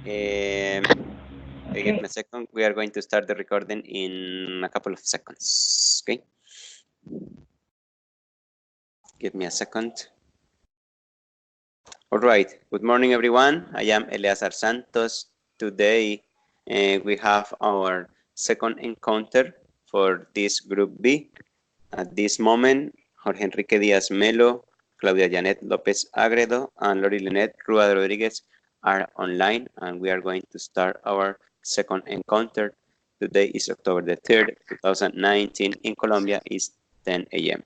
Okay, give me a second. We are going to start the recording in a couple of seconds. Okay. Give me a second. All right. Good morning, everyone. I am Eleazar Santos. Today, we have our second encounter for this group B. At this moment, Jorge Enrique Díaz Melo, Claudia Janet Lopez Agredo, and Lori Lynette Rua Rodriguez are online, and we are going to start our second encounter. Today is October the 3rd, 2019. In Colombia is 10 a.m.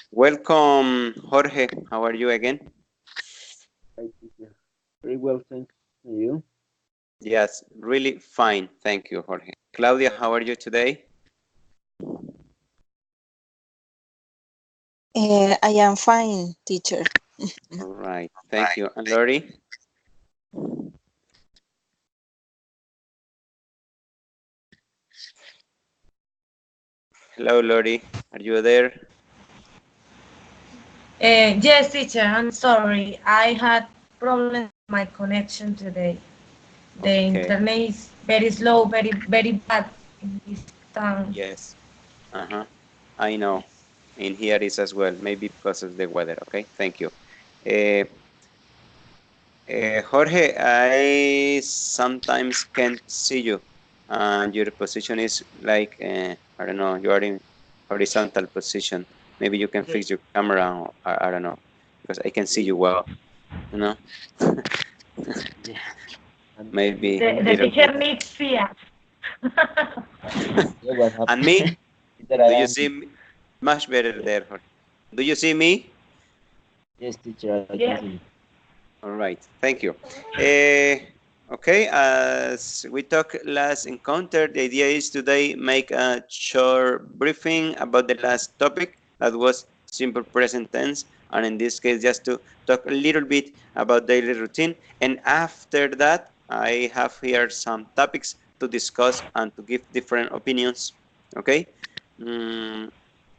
Welcome, Jorge. How are you again? Very well, thanks. And you? Yes, really fine. Thank you, Jorge. Claudia, how are you today? I am fine, teacher. All right. Thank you. And Lori? Hello, Lori. Are you there? Yes, teacher, I'm sorry. I had problems with my connection today. The internet is very slow, very bad in this town. Yes. I know. In here is as well. Maybe because of the weather. Okay. Thank you. Jorge, I sometimes can't see you, and your position is like I don't know. You are in horizontal position. Maybe you can fix your camera. Or, I don't know, because I can see you well. You know. Yeah. Maybe The teacher needs Fiat. Yeah, what happened? And me? That Do I you am. see me? Much better there, Jorge. Do you see me? Yes, teacher, I can Yes. see you. All right, thank you. Okay, as we talked last encounter, the idea is today make a short briefing about the last topic that was simple present tense, and in this case, just to talk a little bit about daily routine. And after that, I have here some topics to discuss and to give different opinions. Okay.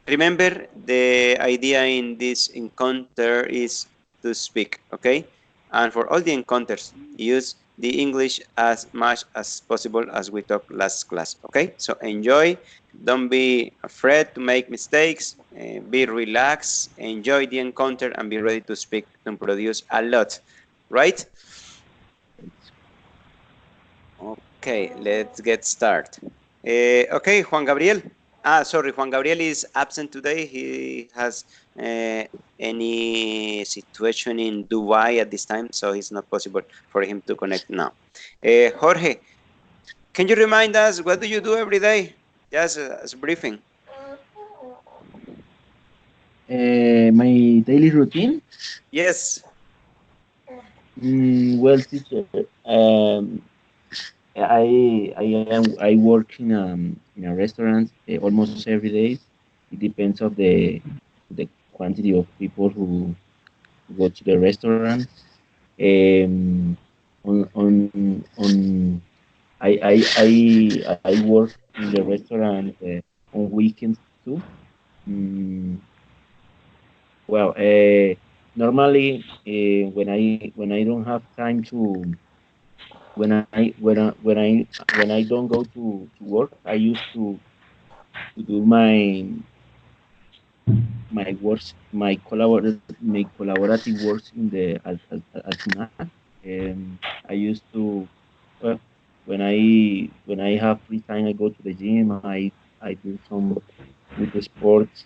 Remember, the idea in this encounter is to speak, okay? And for all the encounters, use the English as much as possible as we talked last class, okay? So enjoy, don't be afraid to make mistakes, be relaxed, enjoy the encounter, and be ready to speak and produce a lot, right? Okay, let's get started. Okay, Juan Gabriel. Sorry, Juan Gabriel is absent today. He has any situation in Dubai at this time, so it's not possible for him to connect now. Jorge, can you remind us what do you do every day? Just as a briefing. My daily routine? Yes. Well, teacher, I work in a restaurant almost every day. It depends of the quantity of people who go to the restaurant. Um, on I work in the restaurant on weekends too. Mm, well, normally when I don't have time to when I don't go to work, I used to do my collaborative works in the at SUNAT. I used to well when I have free time, I go to the gym. I do some with the sports.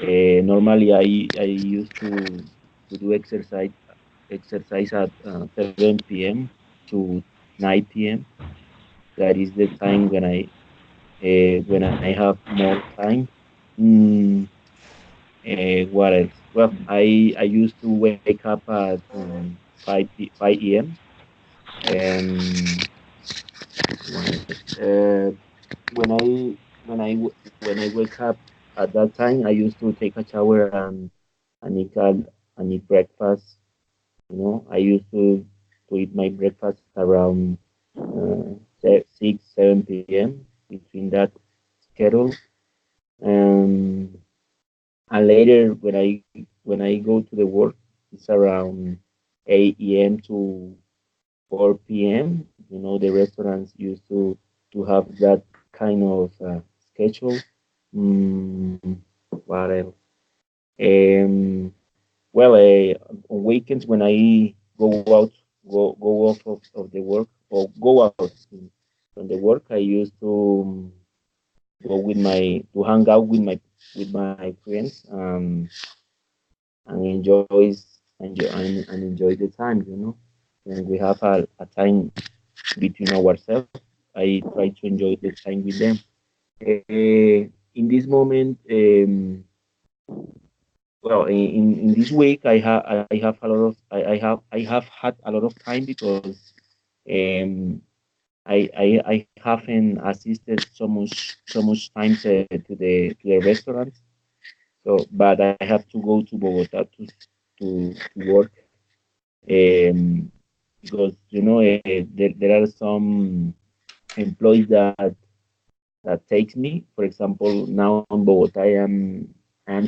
Normally, I used to do exercise at 7 p.m. to 9 p.m. That is the time when I have more time. Mm, what else? Well, I used to wake up at 5 a.m. and uh, when when I wake up at that time, I used to take a shower and eat breakfast. You know, I used to eat my breakfast around 6 7 p.m. between that schedule. Um, and later when I go to the work, it's around 8 a.m. 4 p.m. You know, the restaurants used to have that kind of schedule. Mm, what else? Um, well, on weekends when I go off of the work or go out from the work, I used to go with my to hang out with my friends and enjoy the time. You know, when we have a time between ourselves, I try to enjoy the time with them. In this moment, well, in this week, I have a lot of I have had a lot of time because um, I haven't assisted so much time to the restaurants. So, but I have to go to Bogota to work because you know there are some employees that takes me. For example, now in Bogota, I am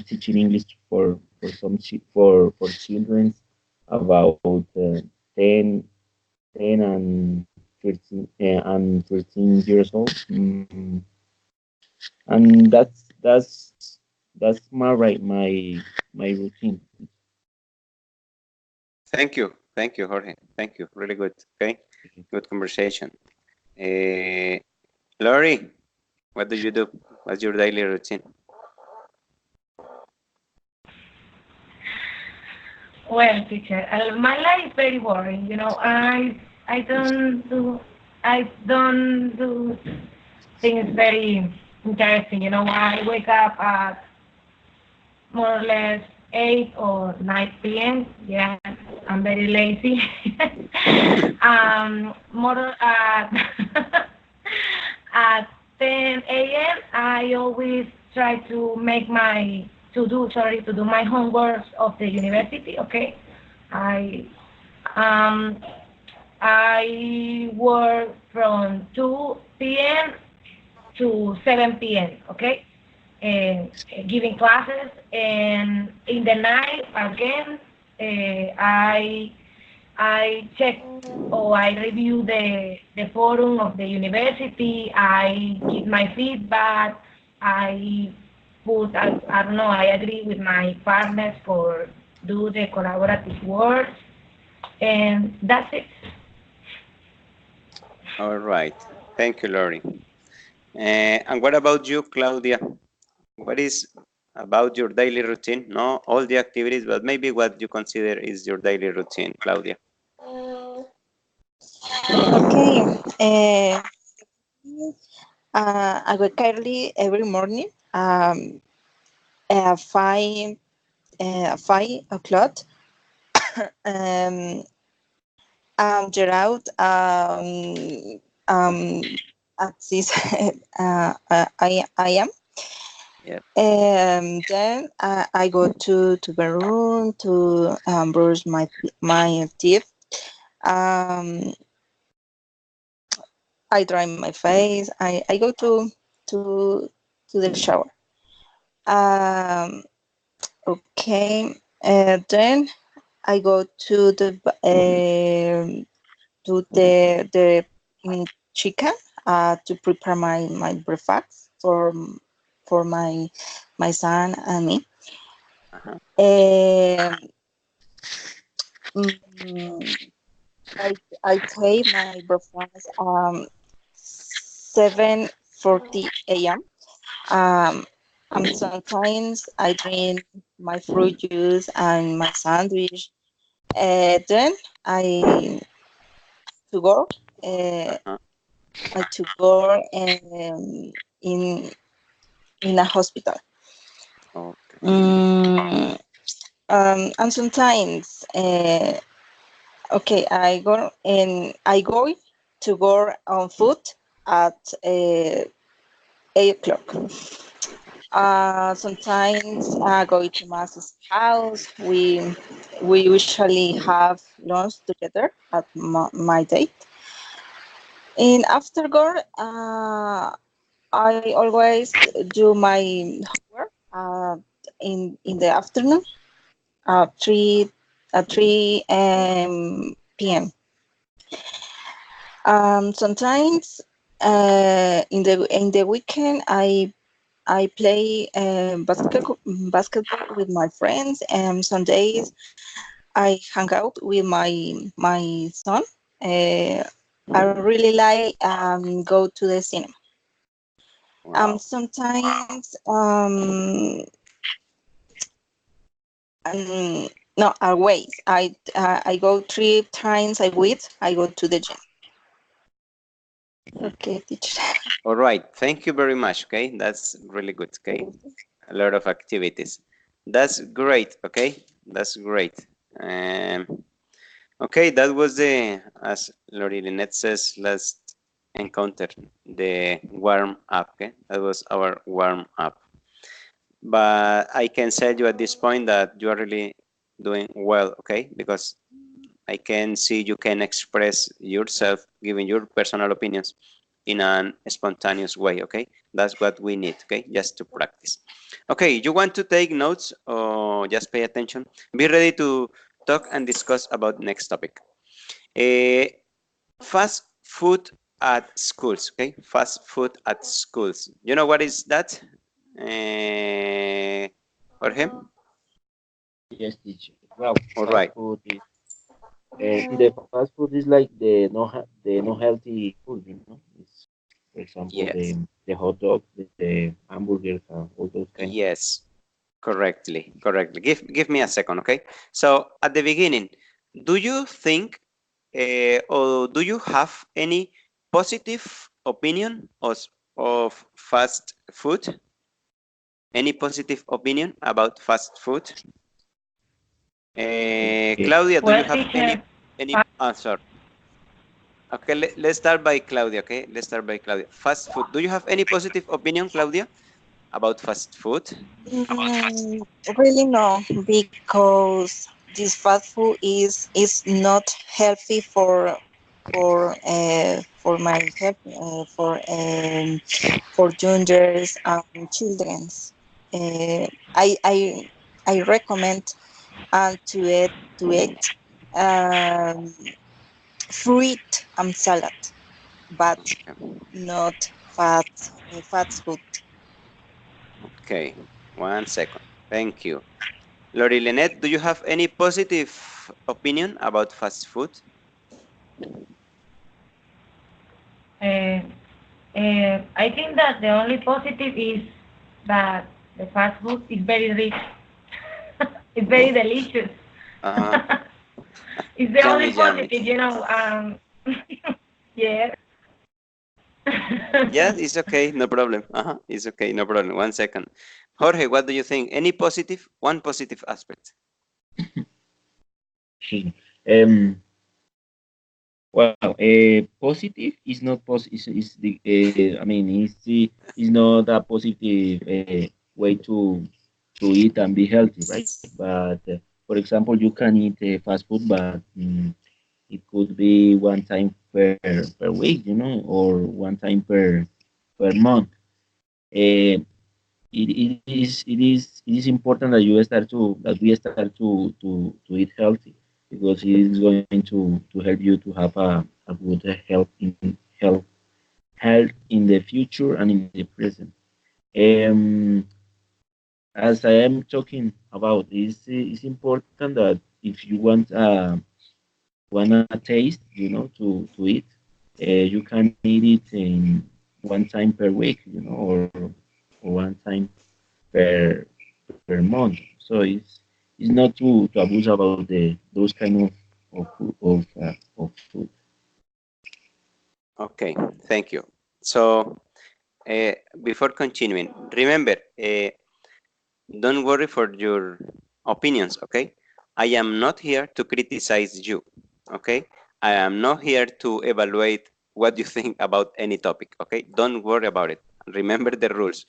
teaching English for some for children about 10, 10 and 13 years old. And that's my right my routine. Thank you, Jorge. Thank you. Really good. Okay, good conversation. Lori, what do you do? What's your daily routine? Well, teacher, my life is very boring. You know, I don't do I don't do things very interesting. You know, I wake up at more or less 8 or 9 p.m. Yeah, I'm very lazy. More at at 10 a.m. I always try to make my to do my homework of the university. Okay, I um I work from 2 p.m. to 7 p.m. Okay, and giving classes, and in the night again, I check or I review the forum of the university. I give my feedback. I I don't know, I agree with my partners for do the collaborative work, and that's it. All right. Thank you, Lori. And what about you, Claudia? What is about your daily routine? No, all the activities, but maybe what you consider is your daily routine, Claudia. Okay. I wake early every morning. At 5 o'clock. um, Get out. Um, at 6. I am. Yep. Then I go to the room to brush my teeth. Um, I dry my face. I go to to the shower. Um, okay. Then I go to the chicken to prepare my breakfast for my son and me. Uh-huh. Mm, I take my breakfast 7:40 a.m. And sometimes I drink my fruit juice and my sandwich. Then I to go. Uh-huh. I to go in in a hospital. Okay. And sometimes, okay, I go to go on foot at 8 o'clock. Sometimes I go to Master's house. We usually have lunch together at my date. And after go, I always do my homework in the afternoon at 3 p.m. Sometimes in the weekend I play basketball with my friends, and some days I hang out with my son. I really like go to the cinema. Wow. Sometimes no, always I go 3 times a week. I go to the gym. Okay, teacher. All right. Thank you very much. Okay. That's really good. Okay. A lot of activities. That's great. Okay. That's great. Okay. That was the, as Lori Lynette says, last encounter, the warm up. Okay. That was our warm up. But I can say you at this point that you are really doing well. Okay. Because I can see you can express yourself, giving your personal opinions in a spontaneous way. Okay, that's what we need. Okay, just to practice. Okay, you want to take notes or just pay attention? Be ready to talk and discuss about next topic. Fast food at schools. Okay, fast food at schools. You know what is that? Jorge? Yes, teacher. Well, All fast right. food is the fast food is like the no healthy food, you know. It's, for example, Yes. the hot dog, the hamburgers, all those kind of things. Yes. Correctly. Give me a second, okay? So at the beginning, do you think or do you have any positive opinion of fast food? Any positive opinion about fast food? Okay. Claudia, do you Well, have any teacher, answer? Okay, let's start by Claudia, okay? Let's start by Claudia. Fast food. Do you have any positive opinion, Claudia, about fast food? Really no, because this fast food is not healthy for my health for juniors and childrens. I recommend to eat um, fruit and salad, but not fast food. Okay, 1 second. Thank you. Lori Lynette, do you have any positive opinion about fast food? uh, I think that the only positive is that the fast food is very rich. It's very delicious. Uh, It's the yummy, only yummy. positive, you know. Yeah. Yes, it's okay, no problem. It's okay, no problem. 1 second. Jorge, what do you think? Any positive? One positive aspect. um, well, positive is not positive. Is the I mean, is not a positive way to eat and be healthy, right? But for example, you can eat fast food, but it could be one time per week, you know, or one time per month. It is important that we start to eat healthy, because it is going to help you to have a good health in the future and in the present. Um, as I am talking about, it's important that if you want a taste, you know, to eat, you can eat it in one time per week, you know, or one time per month. So it's not to abuse about those kind of food. Okay, thank you. So, before continuing, remember, don't worry for your opinions, okay? I am not here to criticize you, okay? I am not here to evaluate what you think about any topic, okay? Don't worry about it. Remember the rules.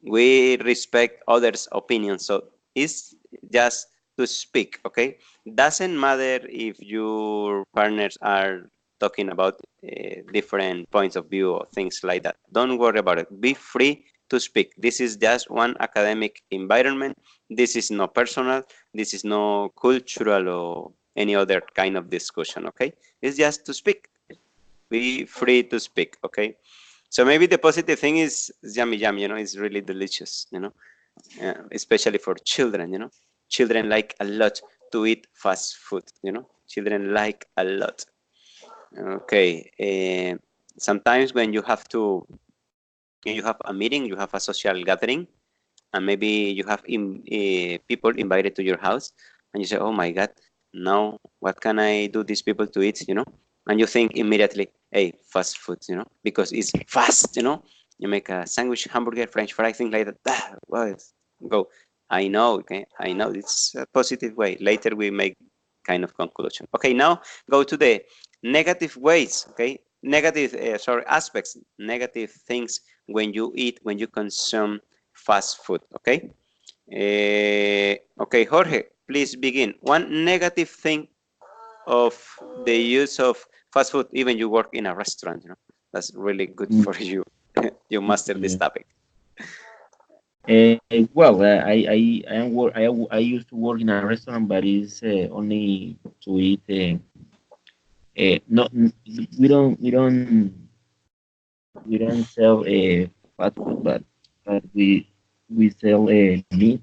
We respect others' opinions, so it's just to speak, okay? Doesn't matter if your partners are talking about different points of view or things like that. Don't worry about it. Be free to speak. This is just one academic environment. This is no personal. This is no cultural or any other kind of discussion, okay? It's just to speak. Be free to speak, okay? So maybe the positive thing is yummy, you know, it's really delicious, you know, especially for children, you know. Children like a lot to eat fast food, you know. Children like a lot. Okay. Sometimes when you have a meeting, you have a social gathering, and maybe you have people invited to your house, and you say, oh my God, now what can I do these people to eat, you know? And you think immediately, hey, fast food, you know, because it's fast, you know. You make a sandwich, hamburger, French fry, things like that. Well, go. I know, okay, I know it's a positive way. Later we make kind of conclusion. Okay, now go to the negative ways, okay? Negative, aspects, negative things when you eat, when you consume fast food, okay? Okay, Jorge, please begin. One negative thing of the use of fast food, even you work in a restaurant, you know, that's really good for you. You master this Yeah. topic. Well, I used to work in a restaurant, but it's only to eat. Not we don't sell fast food, but we sell meat.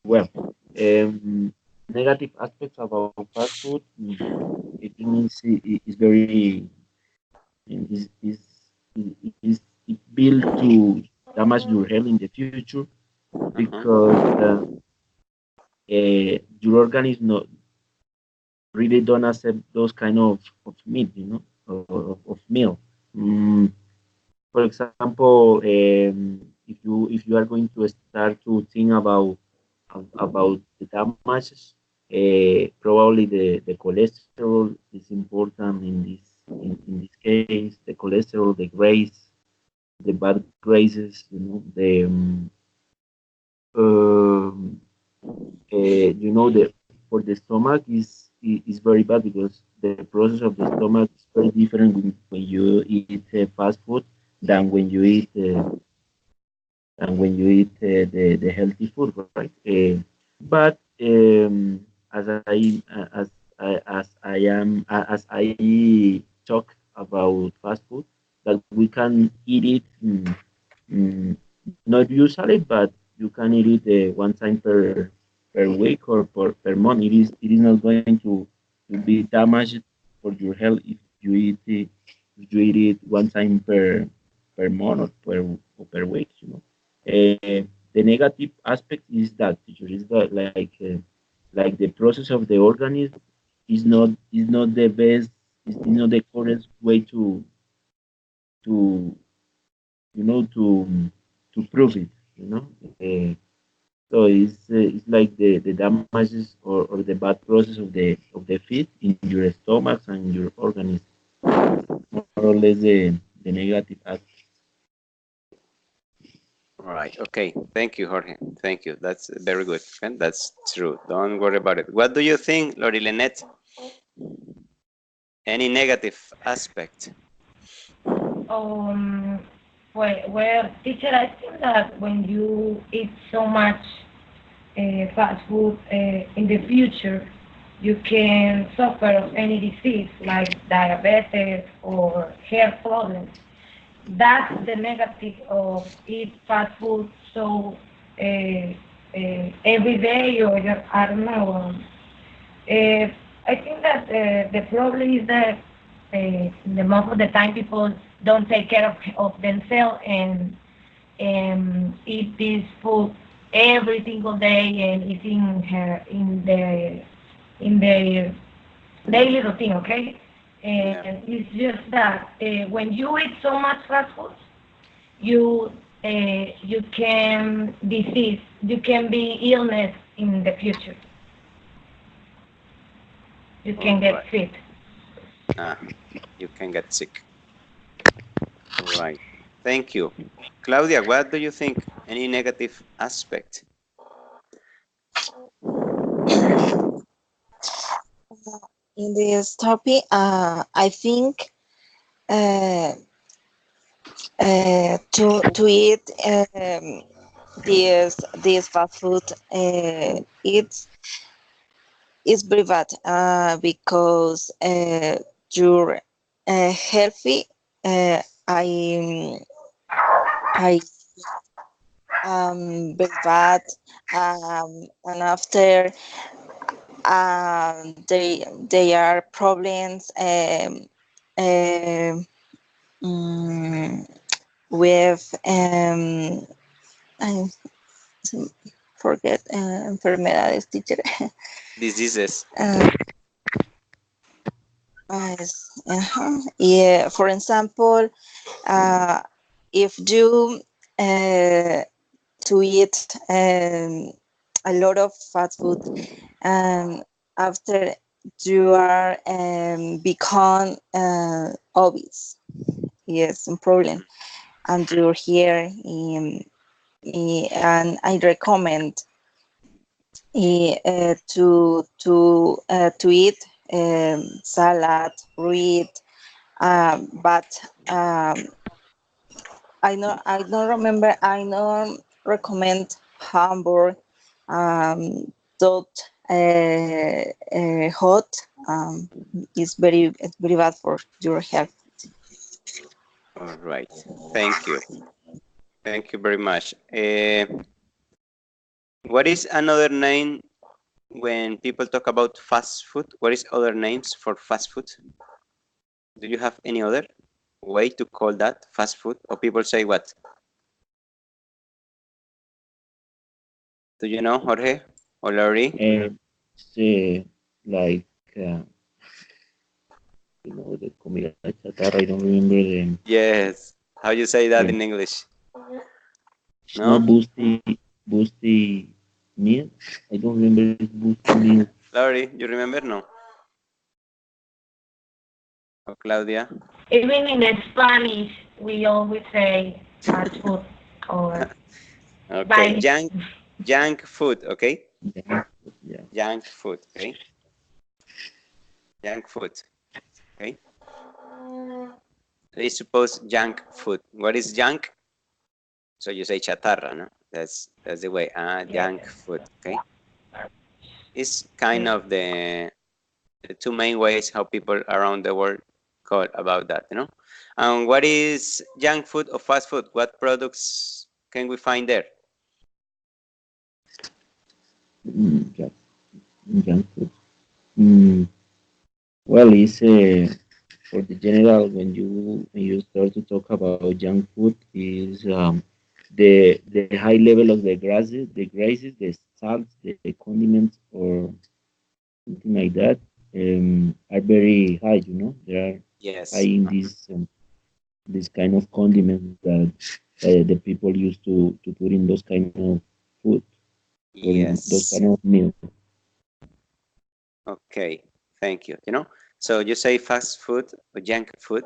Well, negative aspects about fast food. It means it's very is it built to damage your health in the future because your organism not really don't accept those kind of meat, you know, of meal. Mm, for example, if you are going to start to think about the damages, probably the cholesterol is important in this case. The cholesterol, the grace, the bad graces, you know, um, you know, the for the stomach is very bad because the process of the stomach is very different when you eat fast food than when you eat the healthy food, right? But as I talk about fast food, that we can eat it mm, not usually, but you can eat it one time per week or per month. It is not going to be damaged for your health if you eat it one time per month or per week. You know, the negative aspect is that teacher is that like the process of the organism is not the best, is not the correct way to to prove it. You know, so it's like the damages or the bad process of the feed in your stomachs and your organism. More or less the negative aspect. Right. Okay. Thank you, Jorge. Thank you. That's very good. And that's true. Don't worry about it. What do you think, Lori Lynette? Any negative aspect? Um, well, teacher, I think that when you eat so much fast food in the future, you can suffer of any disease like diabetes or hair problems. That's the negative of eat fast food so every day or just, I don't know. Uh, I think that the problem is that the most of the time people don't take care of themselves and eat this food every single day and eating her in their daily routine, okay? And it's just that when you eat so much fast food, you you can disease, you can be illness in the future. You can get sick. You can get sick. Right. Thank you. Claudia, what do you think? Any negative aspect? In this topic, I think to eat this fast food, it's it's very bad because you're healthy. I very bad, and after they are problems mm, with I forget enfermedades, teacher. Diseases. Yeah, for example, if you to eat a lot of fast food, and after you are become obese, yes, a problem, and you're here and I recommend to eat salad, fruit, but I don't remember. I don't recommend hamburger, dot hot. It's very bad for your health. All right. Thank you. Thank you very much. What is another name when people talk about fast food? What is other names for fast food? Do you have any other way to call that fast food? Or people say what? Do you know, Jorge or Laurie? It's like the comida chatarra. I don't remember the. Yes. How you say that Yeah. in English? It's No? not boosty meal. I don't remember it's boosty meal. Laurie, you remember? No. Or Claudia? Even in Spanish, we always say fast food or Okay. by Junk food. Okay. Yeah. Junk food. Okay. Junk food. Okay. Let's suppose junk food. What is junk? So you say chatarra, no? That's the way. Junk food. Okay. It's kind of the two main ways how people around the world call about that, you know. And what is junk food or fast food? What products can we find there? Yeah. Junk food. Well, it's for the general when you start to talk about junk food is the high level of the graces, the salts, the condiments, or something like that are very high. They are high Yes. in this kind of condiments that the people used to put in those kind of food or in those Yes. kind of meals. Okay. Thank you. You know, so you say fast food or junk food.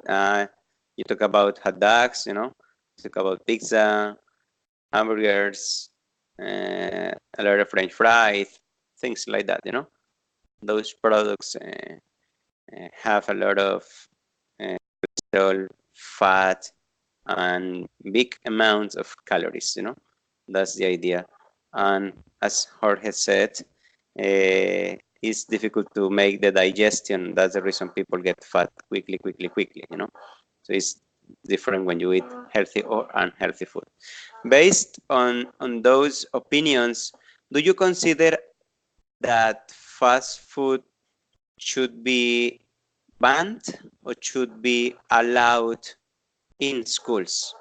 You talk about hot dogs. You know, you talk about pizza, hamburgers, a lot of French fries, things like that. You know, those products have a lot of cholesterol, fat, and big amounts of calories. You know, that's the idea. And as Jorge said, it's difficult to make the digestion. That's the reason people get fat quickly. You know, so it's different when you eat healthy or unhealthy food. Based on those opinions, do you consider that fast food should be banned or should be allowed in schools?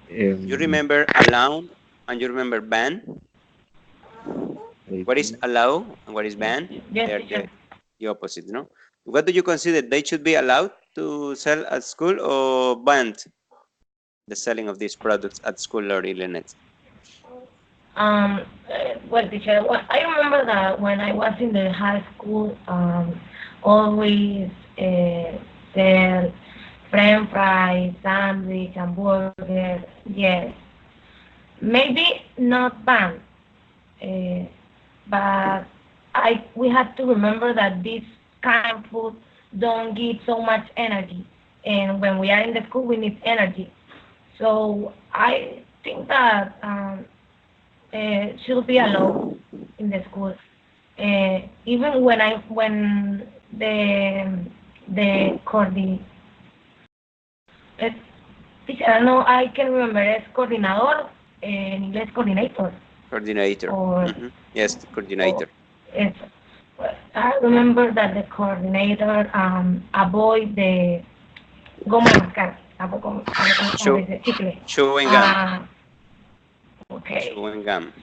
You Um, remember allow and you remember ban? What is Maybe, allow and what is ban? yes, They're teacher. the opposite, you know? What do you consider? They should be allowed to sell at school or banned the selling of these products at school or Lynette? Well, teacher, I remember that when I was in the high school, always sell French fries, sandwich, hamburger. Yes, maybe not banned, uh, but we have to remember that this kind of food don't give so much energy, and when we are in the school, we need energy. So I think that should be allowed in the schools. Even when the I don't know, I can remember es coordinador, en inglés coordinator. Coordinator. Or, Yes, coordinator. It's, I remember that the coordinator avoid the goma mascar. Chewing gum. Okay. Chewing gum.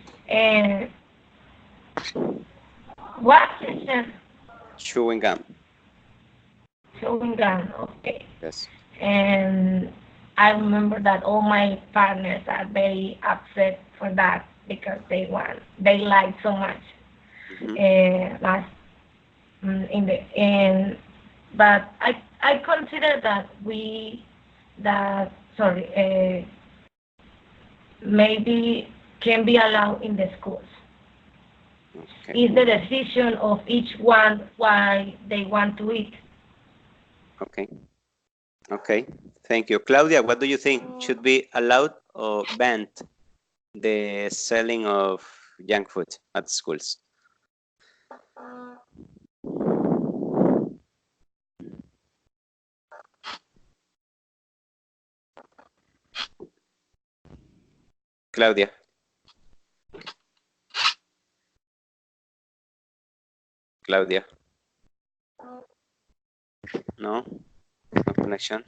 What? Chewing gum. Chewing gum. Okay. Yes. And I remember that all my partners are very upset for that because they like so much. But I consider that maybe can be allowed in the schools. Okay. It's the decision of each one why they want to eat. Okay. Okay. Thank you. Claudia, what do you think? Should be allowed or banned the selling of junk food at schools? Claudia. Claudia. No? No connection?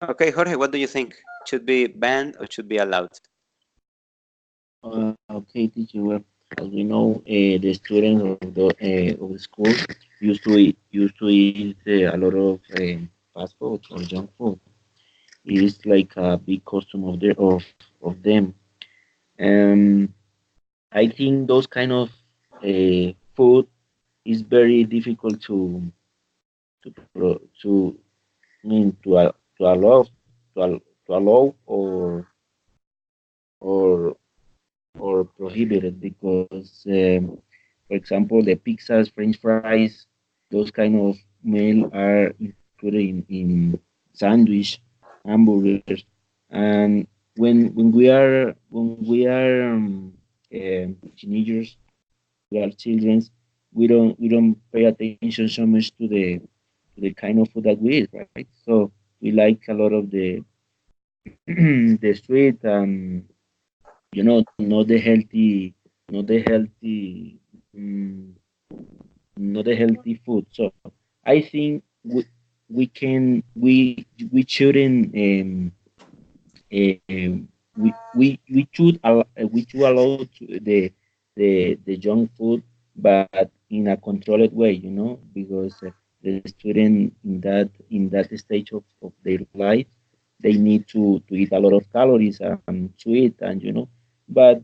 Okay, Jorge, what do you think? Should be banned or should be allowed? Okay, teacher. Well, as we know, the students of the school used to eat a lot of fast food or junk food. It is like a big custom of them. Um, I think those kind of food is very difficult to to allow to allow or or prohibited because, for example, the pizzas, French fries, those kind of meal are included in sandwich, hamburgers, and when we are teenagers, we are children, we don't pay attention so much to the kind of food that we eat, right? So we like a lot of the the sweet and not the healthy, not the healthy, mm, not the healthy food. So I think we shouldn't we should allow the junk food, but in a controlled way, because the student in that stage of their life, they need to eat a lot of calories and sweet, and but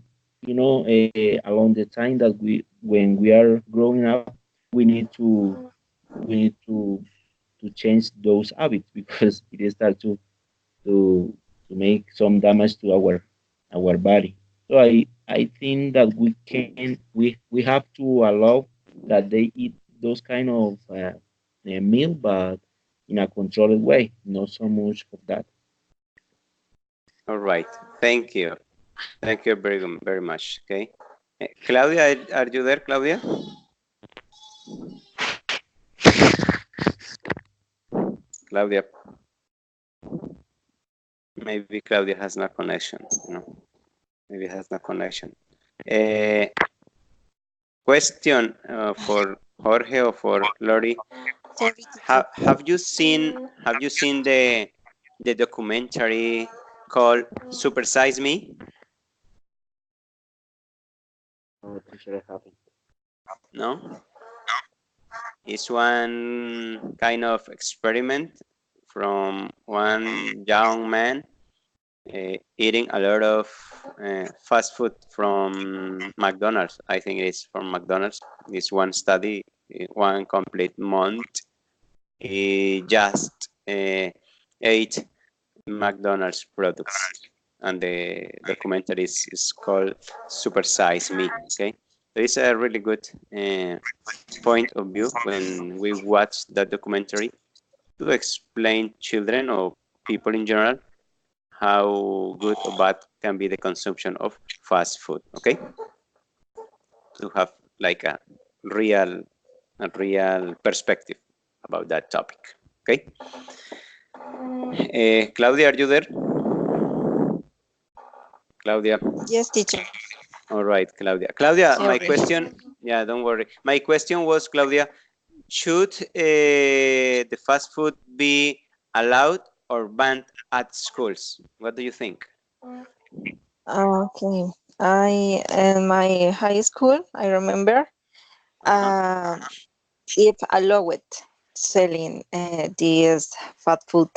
along the time that when we are growing up, we need to change those habits because it starts to make some damage to our body. So I think that we have to allow that they eat those kind of meal, but in a controlled way, not so much of that. All right. Thank you. Thank you very much. Okay. Claudia, are you there, Claudia? Claudia. Maybe Claudia has no connection. Maybe has no connection. Question for Jorge or for Lori. Have you seen the documentary called Super Size Me? No? It's one kind of experiment from one young man eating a lot of fast food from McDonald's. I think it is from McDonald's. This one study, one complete month, he just ate McDonald's products. And the documentary is called Super Size Me. Okay, so it's a really good point of view when we watch that documentary to explain children or people in general how good or bad can be the consumption of fast food. Okay, to have like a real perspective about that topic. Okay, Claudia, are you there? Claudia. Yes, teacher. All right, Claudia. Claudia, my Sorry. question, yeah, don't worry. My question was, Claudia, should the fast food be allowed or banned at schools? What do you think? Okay. I in my high school, I remember, Uh-huh. if allowed selling this fast food.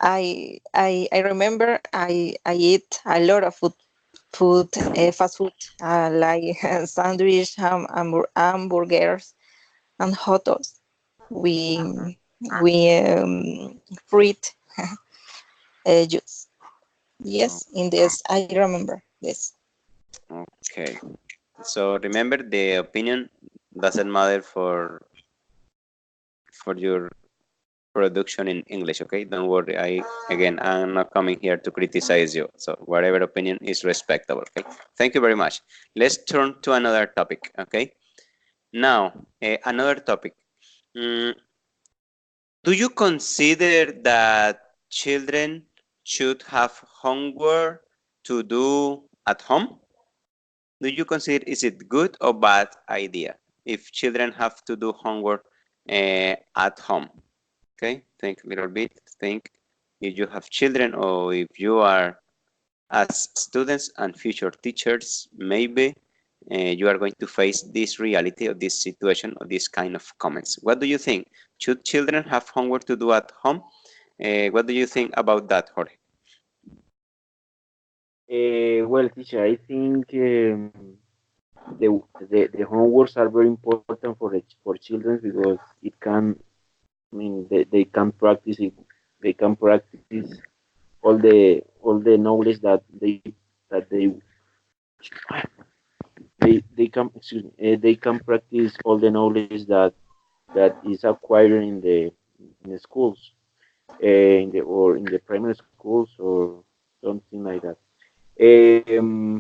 I remember I eat a lot of fast food, like sandwich, hamburgers, and hot dogs. We fruit juice. Yes, in this I remember this. Okay. So remember, the opinion doesn't matter for your production in English. Okay, don't worry. I'm not coming here to criticize you. So whatever opinion is respectable. Okay. Thank you very much. Let's turn to another topic. Okay. Now, another topic. Mm, do you consider that children should have homework to do at home? Do you consider, is it good or bad idea if children have to do homework at home? Okay, think a little bit. Think if you have children or if you are as students and future teachers, maybe you are going to face this reality or this situation or this kind of comments. What do you think? Should children have homework to do at home? What do you think about that, Jorge? Well, teacher, I think the homeworks are very important for children because it can, I mean, they can practice it. They can practice all the knowledge that they can, excuse me, they can practice all the knowledge that is acquired in the schools, or in the primary schools or something like that.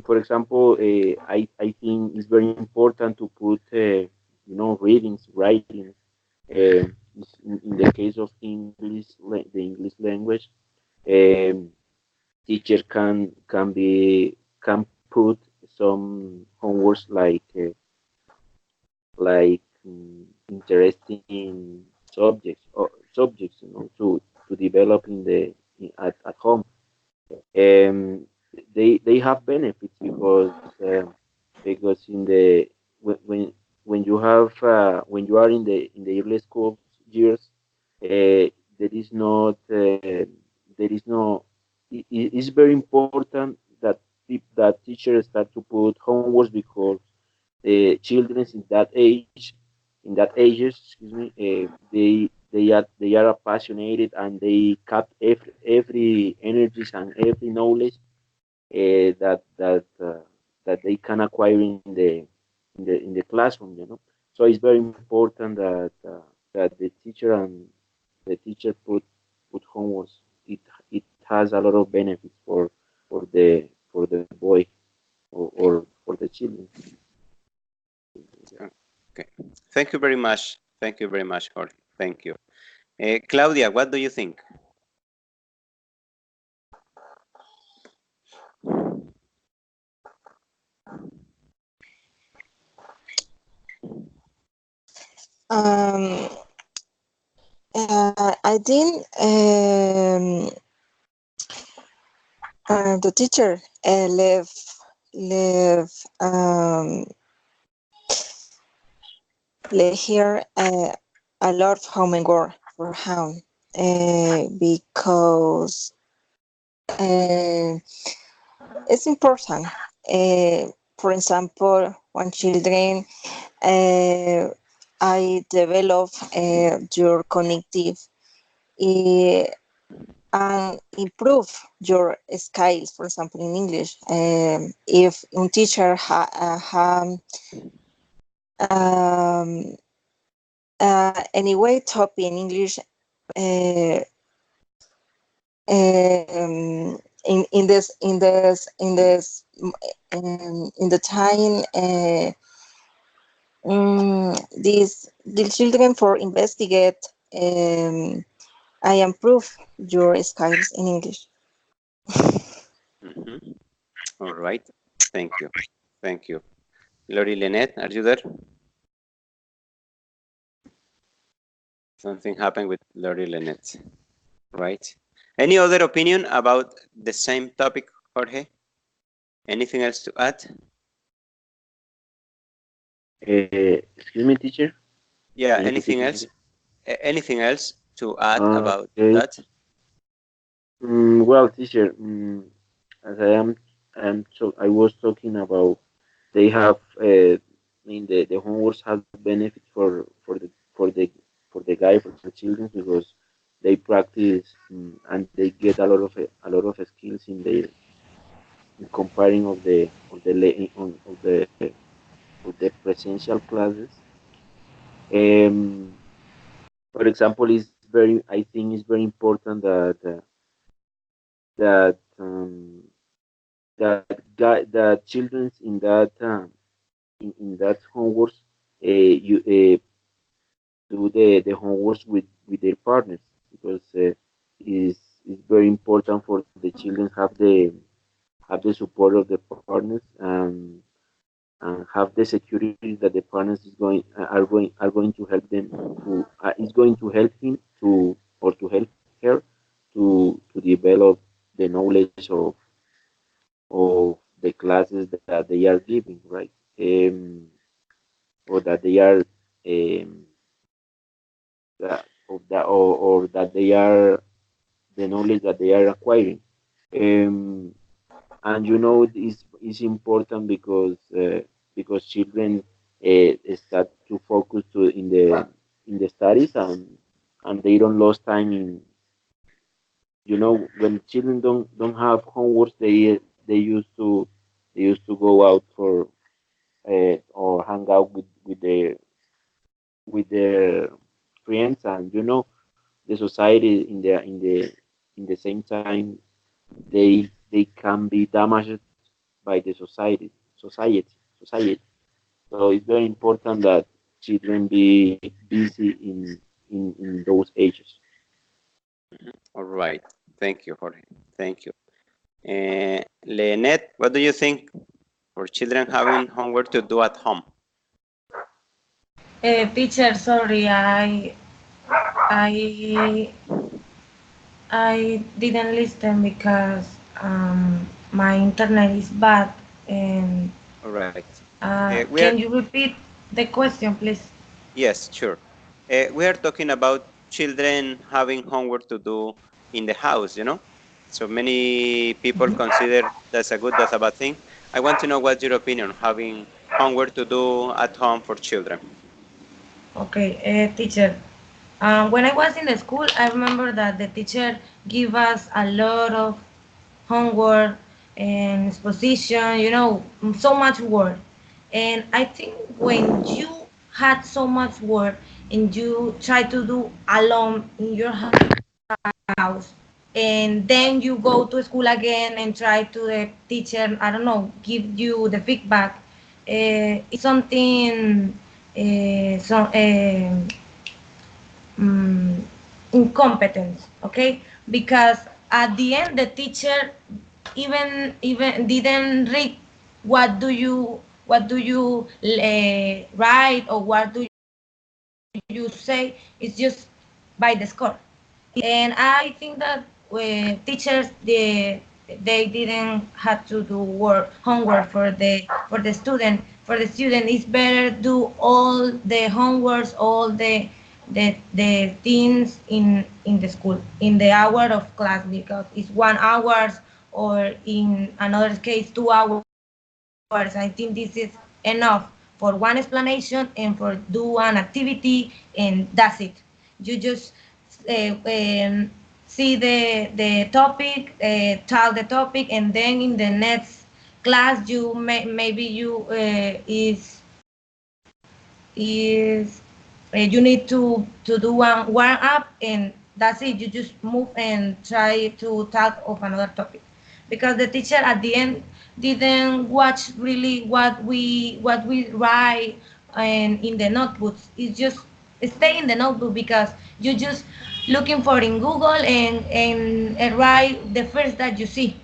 For example, I think it's very important to put readings, writings. In the case of English, the English language, um, teacher can put some homeworks like interesting subjects, to develop at home. Um, they have benefits because in the when you have when you are in the early school years, there is not there is no it's very important that that teachers start to put homework because the children in that ages, excuse me, they are passionate and they cap every energies and every knowledge that they can acquire in the classroom. So it's very important that the teacher put homework. It has a lot of benefits for the boy, or for the children. Okay, thank you very much. Thank you very much, Jorge. Thank you. Claudia, what do you think? Um, I think the teacher leave here a lot of homework for home, because it's important. For example, when children, uh, I develop your cognitive, uh, and improve your skills. For example, in English, if a teacher um, anyway talk in English, uh, in the time these children for investigate. I improve your skills in English. Mhm. All right. Thank you. Thank you. Lori Lynette, are you there? Something happened with Lori Lynette, right? Any other opinion about the same topic, Jorge? Anything else to add? Excuse me, teacher. Yeah, Can you repeat anything it else? again? Anything else to add about Okay. that? Well, teacher, as I was talking about, they have, I mean, the homeworks have benefits for the guy, for the children, because they practice, and they get a lot of skills in their in comparing of the le- on, of the presential classes. Um, for example, I think it's very important that that children in that homeworks you do the homeworks with their partners, because is very important for the children have the support of the partners, and have the security that the partners are going to help them to is going to help him to or to help her to develop the knowledge of the classes that they are giving, right? Or that they are or that they are the knowledge that they are acquiring. Um, and it's important because children start to focus in the studies, and they don't lose time in when children don't have homework, they used to go out for or hang out with their friends, and the society in the same time they can be damaged by the society. So it's very important that children be busy in those ages. All right. Thank you, Jorge. Thank you. Lynette, what do you think for children having homework to do at home? Teacher, sorry, I I didn't listen because my internet is bad. And All right. We are can you repeat the question, please? Yes, sure. We are talking about children having homework to do in the house, So many people consider that's a good, that's a bad thing. I want to know what's your opinion, having homework to do at home for children. Okay, teacher. When I was in the school, I remember that the teacher give us a lot of homework and exposition, so much work. And I think when you had so much work and you try to do alone in your house, and then you go to school again and try to the teacher, I don't know, give you the feedback, it's something so um, incompetence, okay? Because at the end the teacher even didn't read what do you write, or what do you say. It's just by the score. And I think that teachers, they didn't have to do homework for the student. It's better do all the homeworks, all the things in the school, in the hour of class, because it's 1 hour, or in another case 2 hours. I think this is enough for one explanation and for do an activity, and that's it. You just see the topic, tell the topic, and then in the next class maybe you is you need to do one up, and That's it. You just move and try to talk of another topic, because the teacher at the end didn't watch really what we write and in the notebooks. It's just stay in the notebook, because you just looking for in Google and write the first that you see,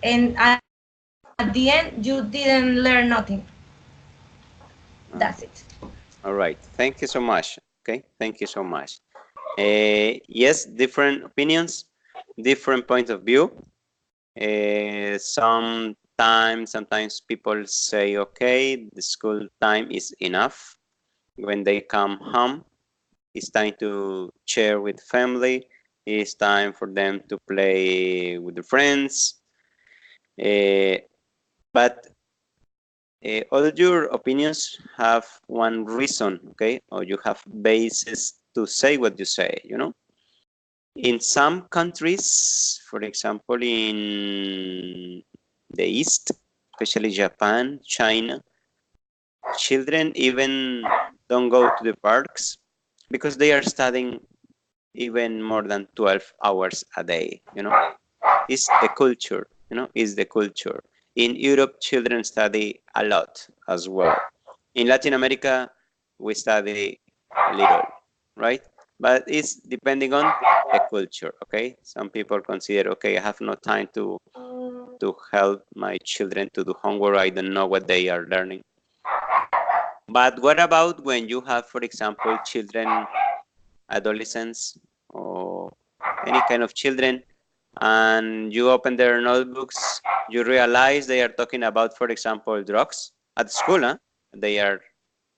and at the end you didn't learn nothing. That's it. All right. Thank you so much. Okay. Thank you so much. Yes, different opinions, different points of view. Sometimes people say, okay, the school time is enough. When they come home, it's time to share with family. It's time for them to play with their friends. But all your opinions have one reason, okay? Or you have basis to say what you say, you know? In some countries, for example, in the East, especially Japan, China, children even don't go to the parks because they are studying even more than 12 hours a day, you know? It's the culture, you know, it's the culture. In Europe, children study a lot as well. In Latin America, we study little, right? But it's depending on the culture, okay? Some people consider, okay, I have no time to help my children to do homework. I don't know what they are learning. But what about when you have, for example, children, adolescents, or any kind of children, and you open their notebooks, you realize they are talking about, for example, drugs at school. Huh? They are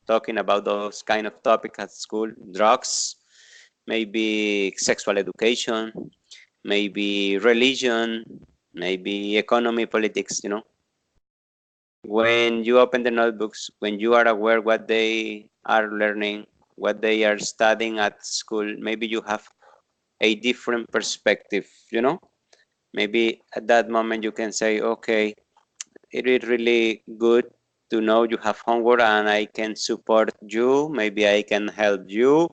talking about those kind of topics at school, drugs, maybe sexual education, maybe religion, maybe economy, politics, you know. When you open the notebooks, when you are aware what they are learning, what they are studying at school, maybe you have a different perspective, you know. Maybe at that moment you can say, okay, it is really good to know you have homework and I can support you. Maybe I can help you.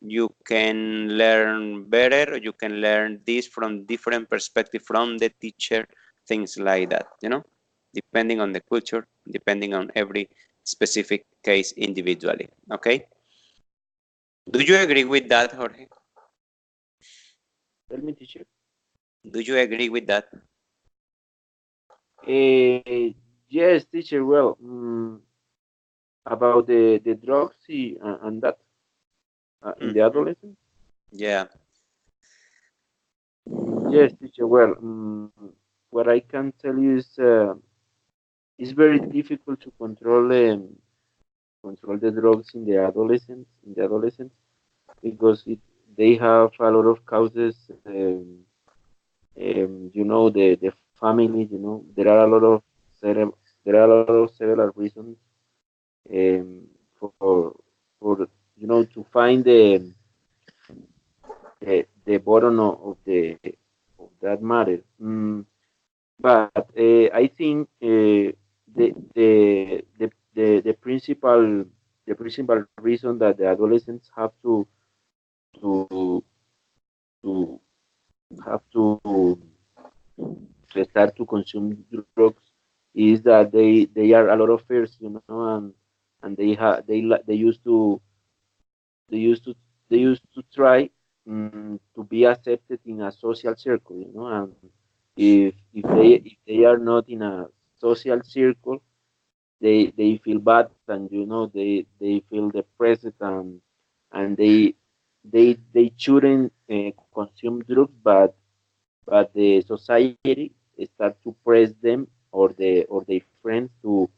You can learn better, or you can learn this from different perspective from the teacher, things like that, you know, depending on the culture, depending on every specific case individually. Okay. Do you agree with that, Jorge? Tell me, teacher. Do you agree with that? Yes, teacher. Well, about the drugs and that in the Mhm. adolescent. Yeah. Yes, teacher. Well, what I can tell you is it's very difficult to control the drugs in the adolescents because they have a lot of causes. You know, the family. You know, there are a lot of there are a lot of several reasons um, for for you know to find the bottom of the of that matter. But I think the principal reason that the adolescents have to to have to start to consume drugs is that they are a lot of fears, you know, and they used to they used to try to be accepted in a social circle, you know, and if they are not in a social circle, they feel bad, and you know they feel depressed, and they shouldn't consume drugs, but the society start to press them or their friends to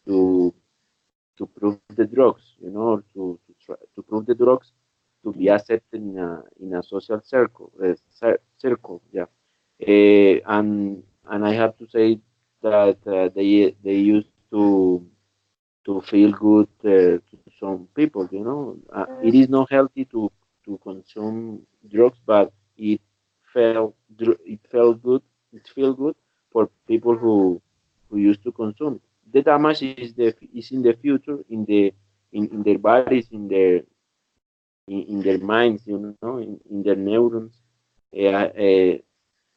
to prove the drugs, you know, or to try to prove the drugs to be accepted in a social circle, circle, yeah. And I have to say that they used to feel good to some people, you know. It is not healthy to consume drugs, but it it felt good. It feel good for people who used to consume. The damage is in the future, in their bodies, in their minds, in their neurons.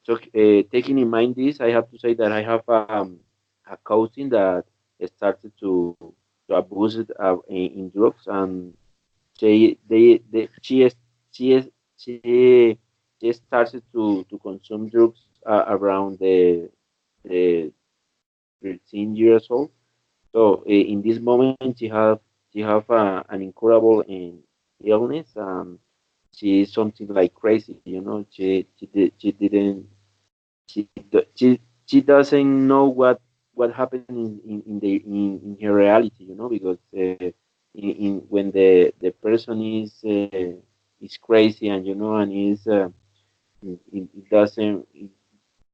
So taking in mind this, I have to say that I have a cousin that started to abuse it in drugs, and she is she she started to consume drugs around the 13 years old. So in this moment, she have an incurable illness. She is something like crazy. She didn't she doesn't know what happened in her reality. Because when the person is crazy, and it doesn't.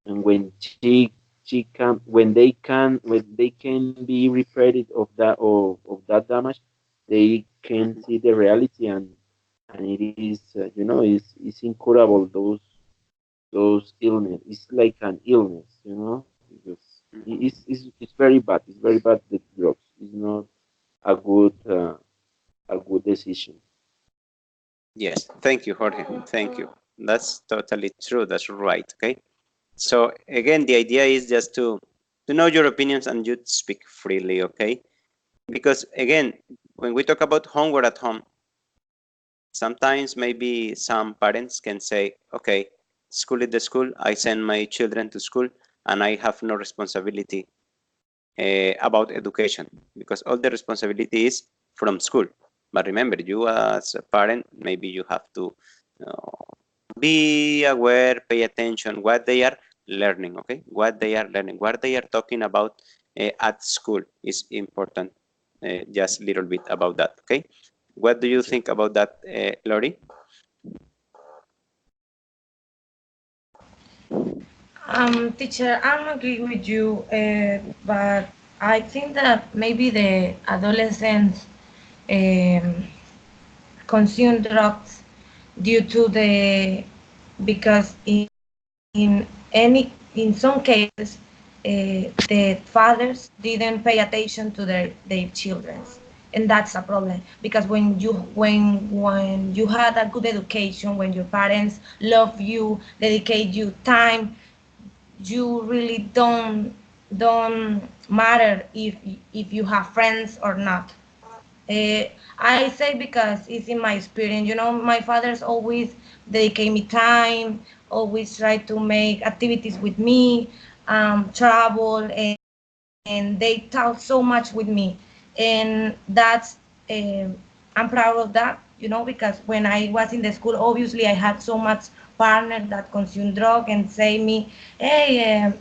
And when she can when they can be repaired of that damage, they can see the reality, and it is it's incurable. Those illness, it's like an illness, because it's very bad. It's very bad. The drugs is not a good decision. Yes, thank you, Jorge. Thank you. That's totally true. That's right. Okay. So again, the idea is just to know your opinions and you speak freely. Okay. Because again, when we talk about homework at home, sometimes maybe some parents can say, okay, school is the school. I send my children to school, and I have no responsibility about education because all the responsibility is from school. But remember, you as a parent, maybe you have to be aware, pay attention what they are learning. Okay, what they are learning, what they are talking about at school is important. Just a little bit about that. Okay, what do you think about that, Lori? Teacher, I'm agree with you, but I think that maybe the adolescents um, consume drugs due to because in some cases the fathers didn't pay attention to their children, and that's a problem because when you had a good education, when your parents love you, dedicate you time, you really don't matter if you have friends or not. uh, I say because it's in my experience. My father's always dedicate me time, always try to make activities with me, travel, and they talk so much with me, and that's I'm proud of that. Because when I was in the school, obviously I had so much partner that consume drug and say me, hey,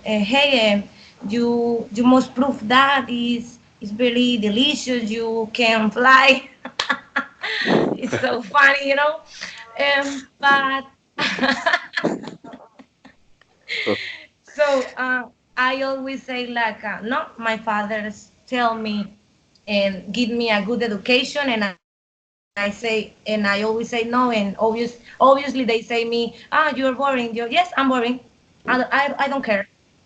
you must prove that is very delicious. You can fly. It's so funny. But so I always say like, no, my fathers tell me and give me a good education, and I always say no, and obviously they say me, you're boring. Yes, I'm boring. I don't care.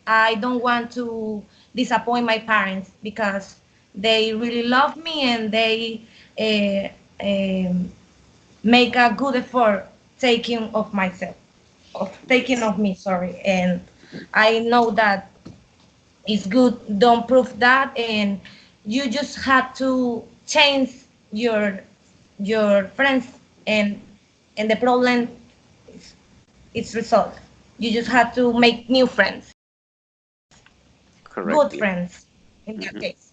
I don't want to disappoint my parents because they really love me, and they uh, um, make a good effort taking of me, sorry. And I know that it's good. Don't prove that, and you just have to change your friends, and the problem is it's resolved. You just have to make new friends, good Correctly. friends in that Mhm. case.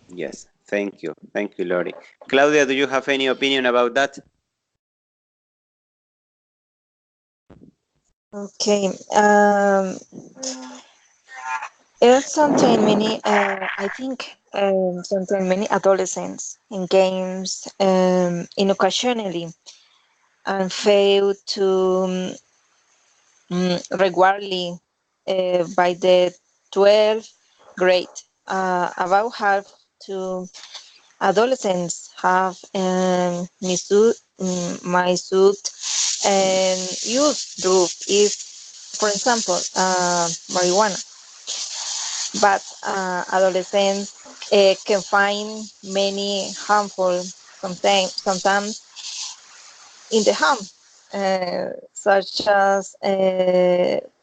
Yes, thank you, Lori. Claudia, do you have any opinion about that? Okay. It's sometimes many. I think sometimes many adolescents in games occasionally and fail to regularly by the 12th grade. About half to adolescents have misused and use drug if, for example, marijuana. But adolescents can find many harmful sometimes in the home, such as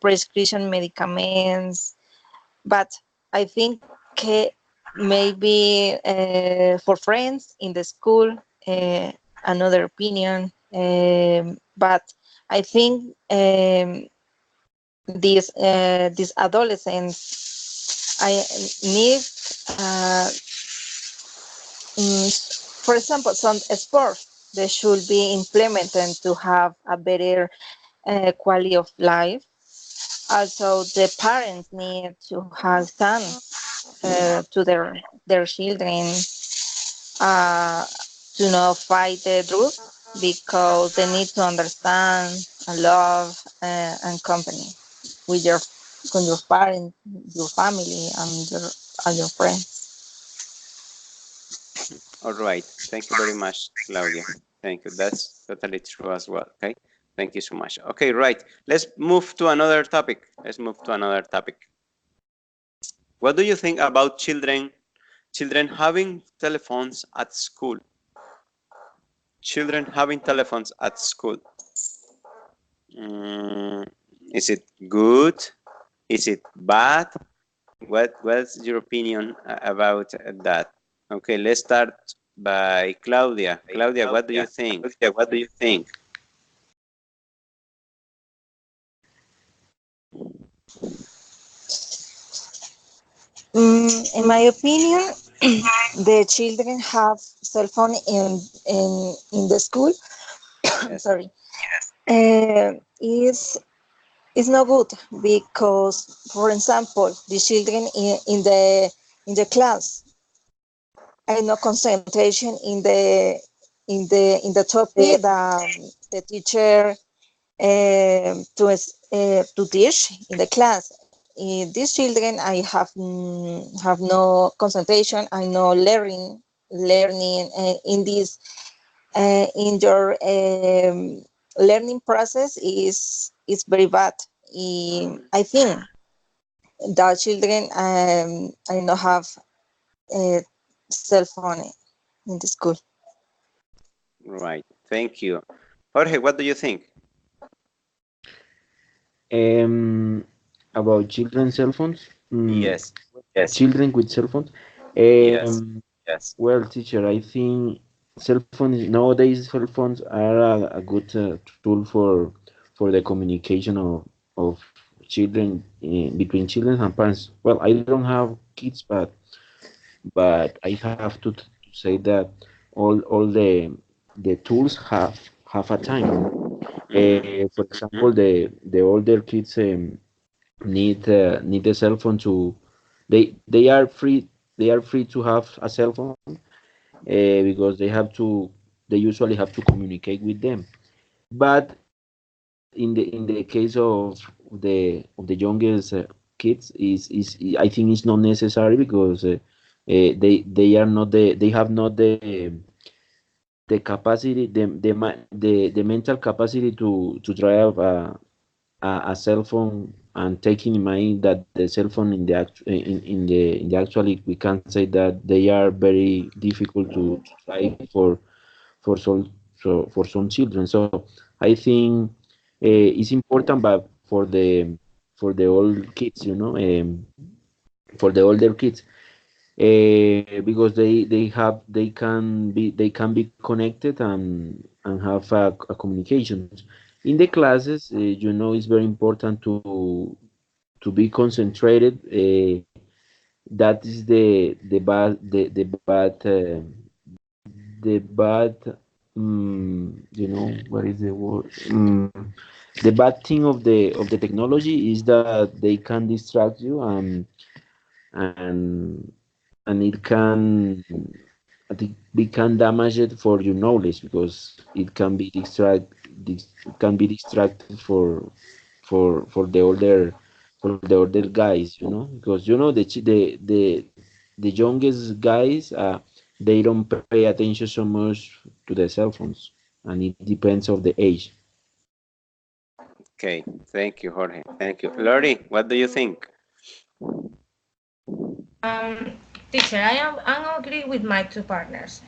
prescription medicaments. But I think maybe for friends in the school, another opinion. But I think these adolescents, I need, for example, some sports they should be implemented to have a better quality of life. Also, the parents need to have time to their children to not fight the drugs, because they need to understand and love and company with your parents, your family, and your friends. All right. Thank you very much, Claudia. Thank you. That's totally true as well. Okay. Thank you so much. Okay, right. Let's move to another topic. What do you think about children having telephones at school? Children having telephones at school. Is it good? Is it bad? What's your opinion about that? Okay, let's start by Claudia. Claudia, what do you think? What do you think? In my opinion, the children have cell phone in the school. Sorry, is not good, because, for example, the children in the class are no concentration in the topic that the teacher to teach in the class. These children, I have no concentration. I know learning in this in your learning process is very bad. I think that children I not have a cell phone in the school. Right. Thank you. Jorge, what do you think? About children's cell phones. Yes. Yes. Children with cell phones. Yes. Yes. Well, teacher, I think cell phones nowadays, cell phones are a good tool for the communication of children, between children and parents. Well, I don't have kids, but I have to say that all the tools have a time. For example, the older kids need a cell phone to they are free to have a cell phone, because they usually have to communicate with them. But in the case of the youngest kids, is I think it's not necessary, because they are not they have not the capacity, the mental capacity to drive a cell phone, and taking in mind that the cell phone in the actually, we can say that they are very difficult to try for some children. So I think it's important, but for the old kids, for the older kids, because they can be connected and have a communication. In the classes, it's very important to be concentrated. That is the bad, what is the word? The bad thing of the technology is that they can distract you, and it can, I think, it can damage it for your knowledge, because it can be distracted for the older guys, because the youngest guys, they don't pay attention so much to the cell phones, and it depends of the age. Okay. Thank you, Jorge. Thank you. Lori, what do you think? Teacher, I'm agree with my two partners.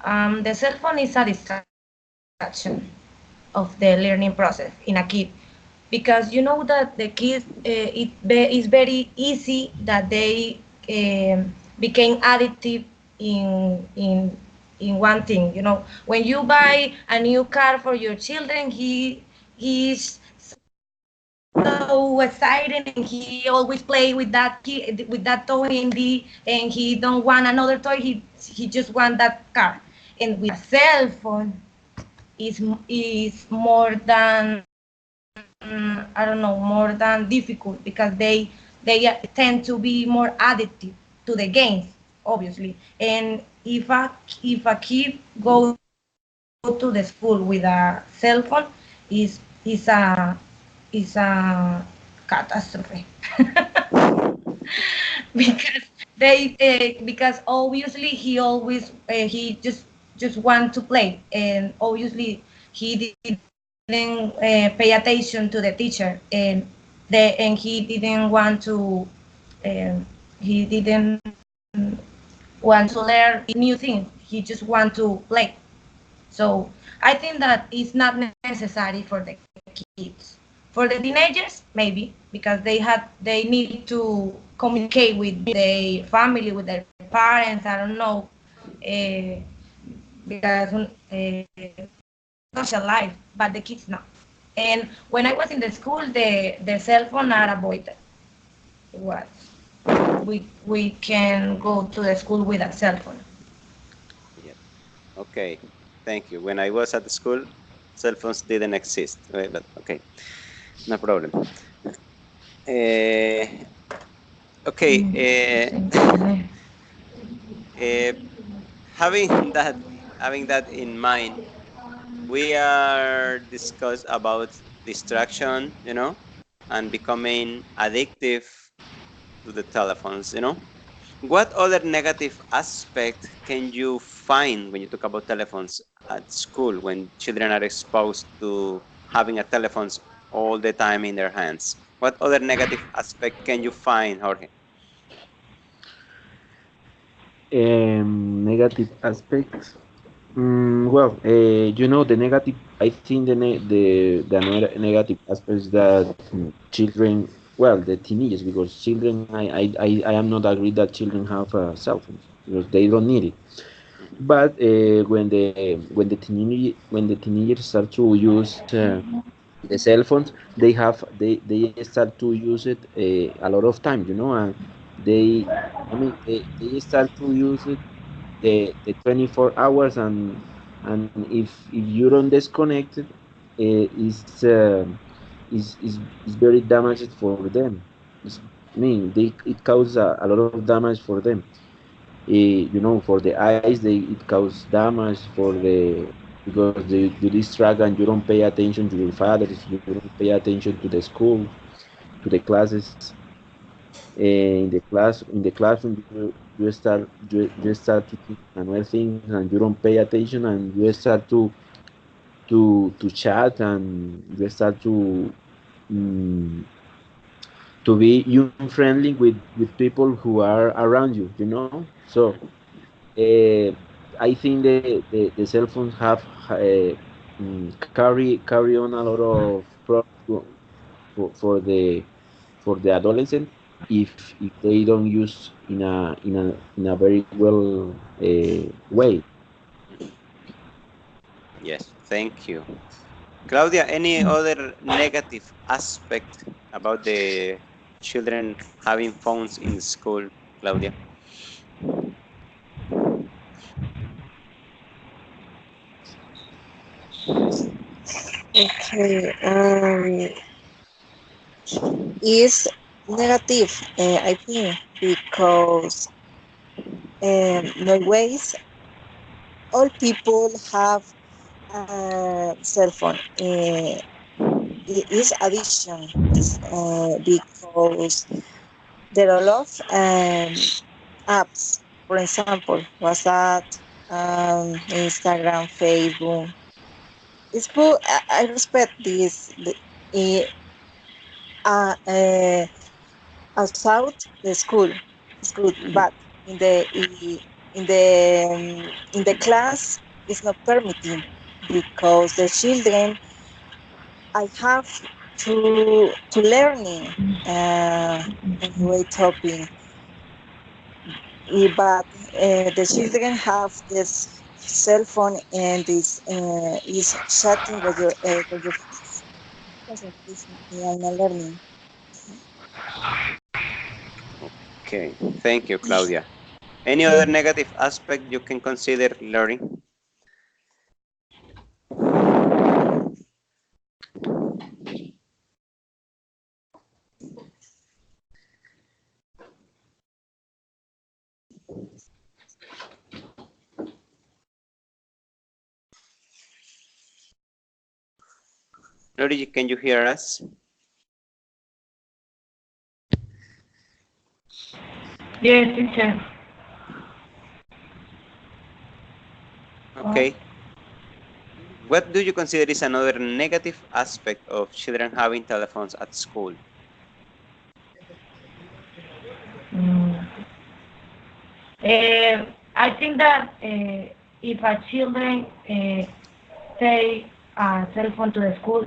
The cell phone is a distraction. of the learning process in a kid, because you know that the kids it's very easy that they became addictive in one thing. You know, when you buy a new car for your children, he's so excited and he always play with that kid, with that toy and he don't want another toy. He just want that car. And with a cell phone is more than I don't know, more than difficult, because they tend to be more addictive to the games, obviously. And if a kid go to the school with a cell phone, is is a is a catastrophe. Because because obviously he always he just want to play, and obviously he didn't pay attention to the teacher, and he didn't want to he didn't want to learn new things. He just want to play. So I think that it's not necessary for the kids. For the teenagers, maybe, because they need to communicate with their family, with their parents. I don't know, uh, because social life, but the kids not. And when I was in the school, the cell phone are avoided. It was we can go to the school with a cell phone. Yeah. Okay. Thank you. When I was at the school, cell phones didn't exist. But okay, no problem. Okay. Having that in mind, we are discuss about distraction, and becoming addictive to the telephones, What other negative aspect can you find when you talk about telephones at school, when children are exposed to having a telephones all the time in their hands? What other negative aspect can you find, Jorge? Negative aspects. Well, the negative. I think the negative aspects that children, well, the teenagers, because children, I am not agree that children have cell phones because they don't need it. But when the teenagers start to use the cell phones, they start to use it a lot of time, and they, I mean, they start to use it the 24 hours, and if you don't disconnect it, is very damaged for them. It causes a lot of damage for them. For the eyes, it causes damage for the because you distract and you don't pay attention to your fathers, you don't pay attention to the school, to the classes. In the classroom, you start to think another things, and you don't pay attention, and you start to chat, and you start mm, to be unfriendly with people who are around you. So uh, I think the cell phones have carry on a lot of problems for the adolescent if they don't use in a very well way. Yes, thank you. Claudia, any other negative aspect about the children having phones in school, Claudia? Okay. Is negative, I think, because nowadays all people have a cell phone. It is addiction. It's because there are a lot of apps. For example, WhatsApp, Instagram, Facebook. It's good. I respect this. Uh, Outside the school, it's good, but in the class, it's not permitted because the children I have to learning a new topic, but the children have this cell phone and this is chatting with your friends. Concentration and learning. Okay, thank you, Claudia. Any other negative aspect you can consider learning? Lori, can you hear us? Yes, teacher. Okay. What do you consider is another negative aspect of children having telephones at school? I think that if a children take a cell phone to the school,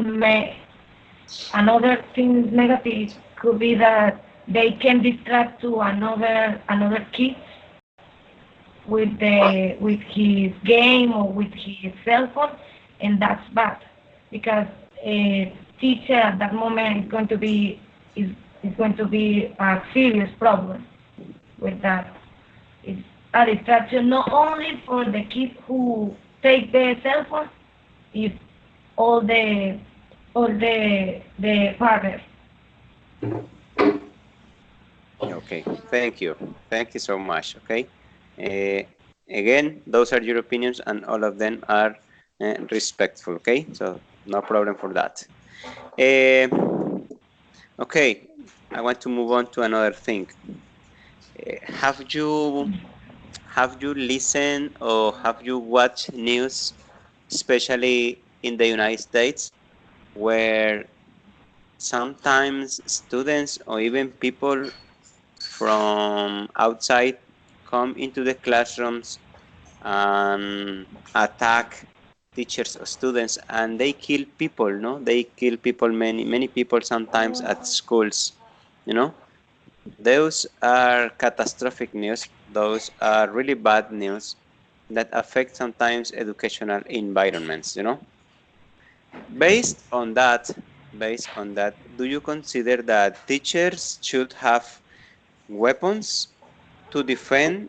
another thing negative could be that they can distract to another kid with his game or with his cell phone, and that's bad because a teacher at that moment is going to be a serious problem with that. It's a distraction not only for the kids who take the cell phone, it's all the partners. Okay, thank you. Thank you so much. Okay. Again, those are your opinions and all of them are respectful. Okay, so no problem for that. Okay, I want to move on to another thing. Have you listened or have you watched news, especially in the United States, where sometimes students or even people from outside come into the classrooms and attack teachers or students, and they kill people, no? They kill people, many people sometimes at schools, you know? Those are catastrophic news. Those are really bad news that affect sometimes educational environments, you know? Based on that, do you consider that teachers should have weapons to defend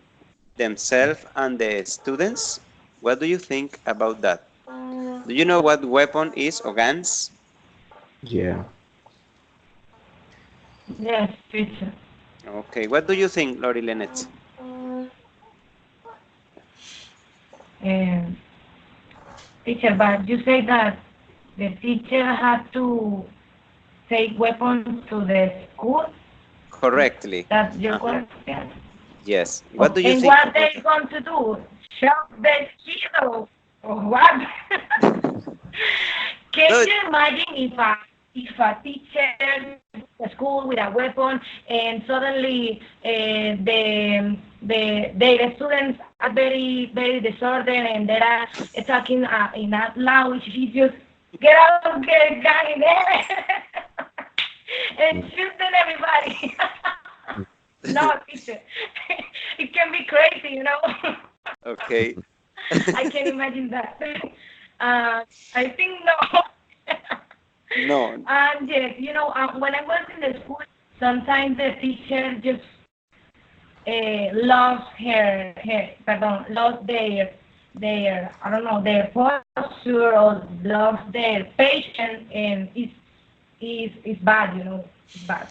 themselves and the students? What do you think about that? Do you know what weapon is or guns? Yeah. Yes, teacher. Okay, what do you think, Lori Lennett? Um, Teacher, but you say that the teacher had to take weapons to the school? Correctly. That's your question? Yes. What do you And think what about they going to do? Shock the kid or what? Can that? you imagine if a teacher a school with a weapon and suddenly the students are very disordered and they are talking in a language, he just get out, get a gun in there and shooting everybody. No, teacher. It can be crazy, you know. Okay. I can imagine that. I think no. No. And yes, you know, when I was in the school, sometimes the teacher just lost their, I don't know, their posture or lost their patience, and it's bad, you know, it's bad.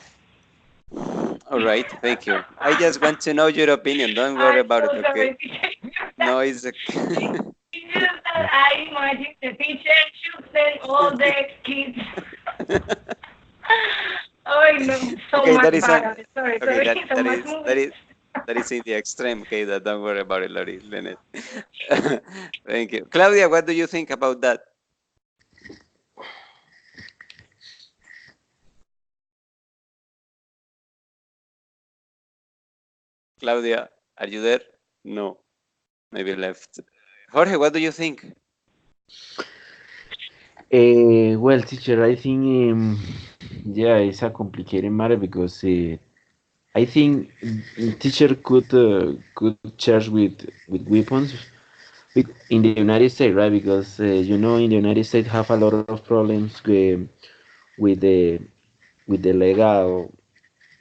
All right. Thank you. I just want to know your opinion. Don't worry I'm about it, so okay? sorry, teacher. No, it's okay. It's just that I imagine the teacher shooting all the kids. Oh no, so Okay, that much is on. violence. Sorry, Okay, that so that much is that movie. is that is in the extreme. Okay, that don't worry about it, Lori Lennett. Thank you, Claudia. What do you think about that? Claudia, are you there? No, maybe left. Jorge, what do you think? Well, teacher, I think yeah, it's a complicated matter because I think teacher could charge with weapons in the United States, right? Because you know, in the United States have a lot of problems with the with the legal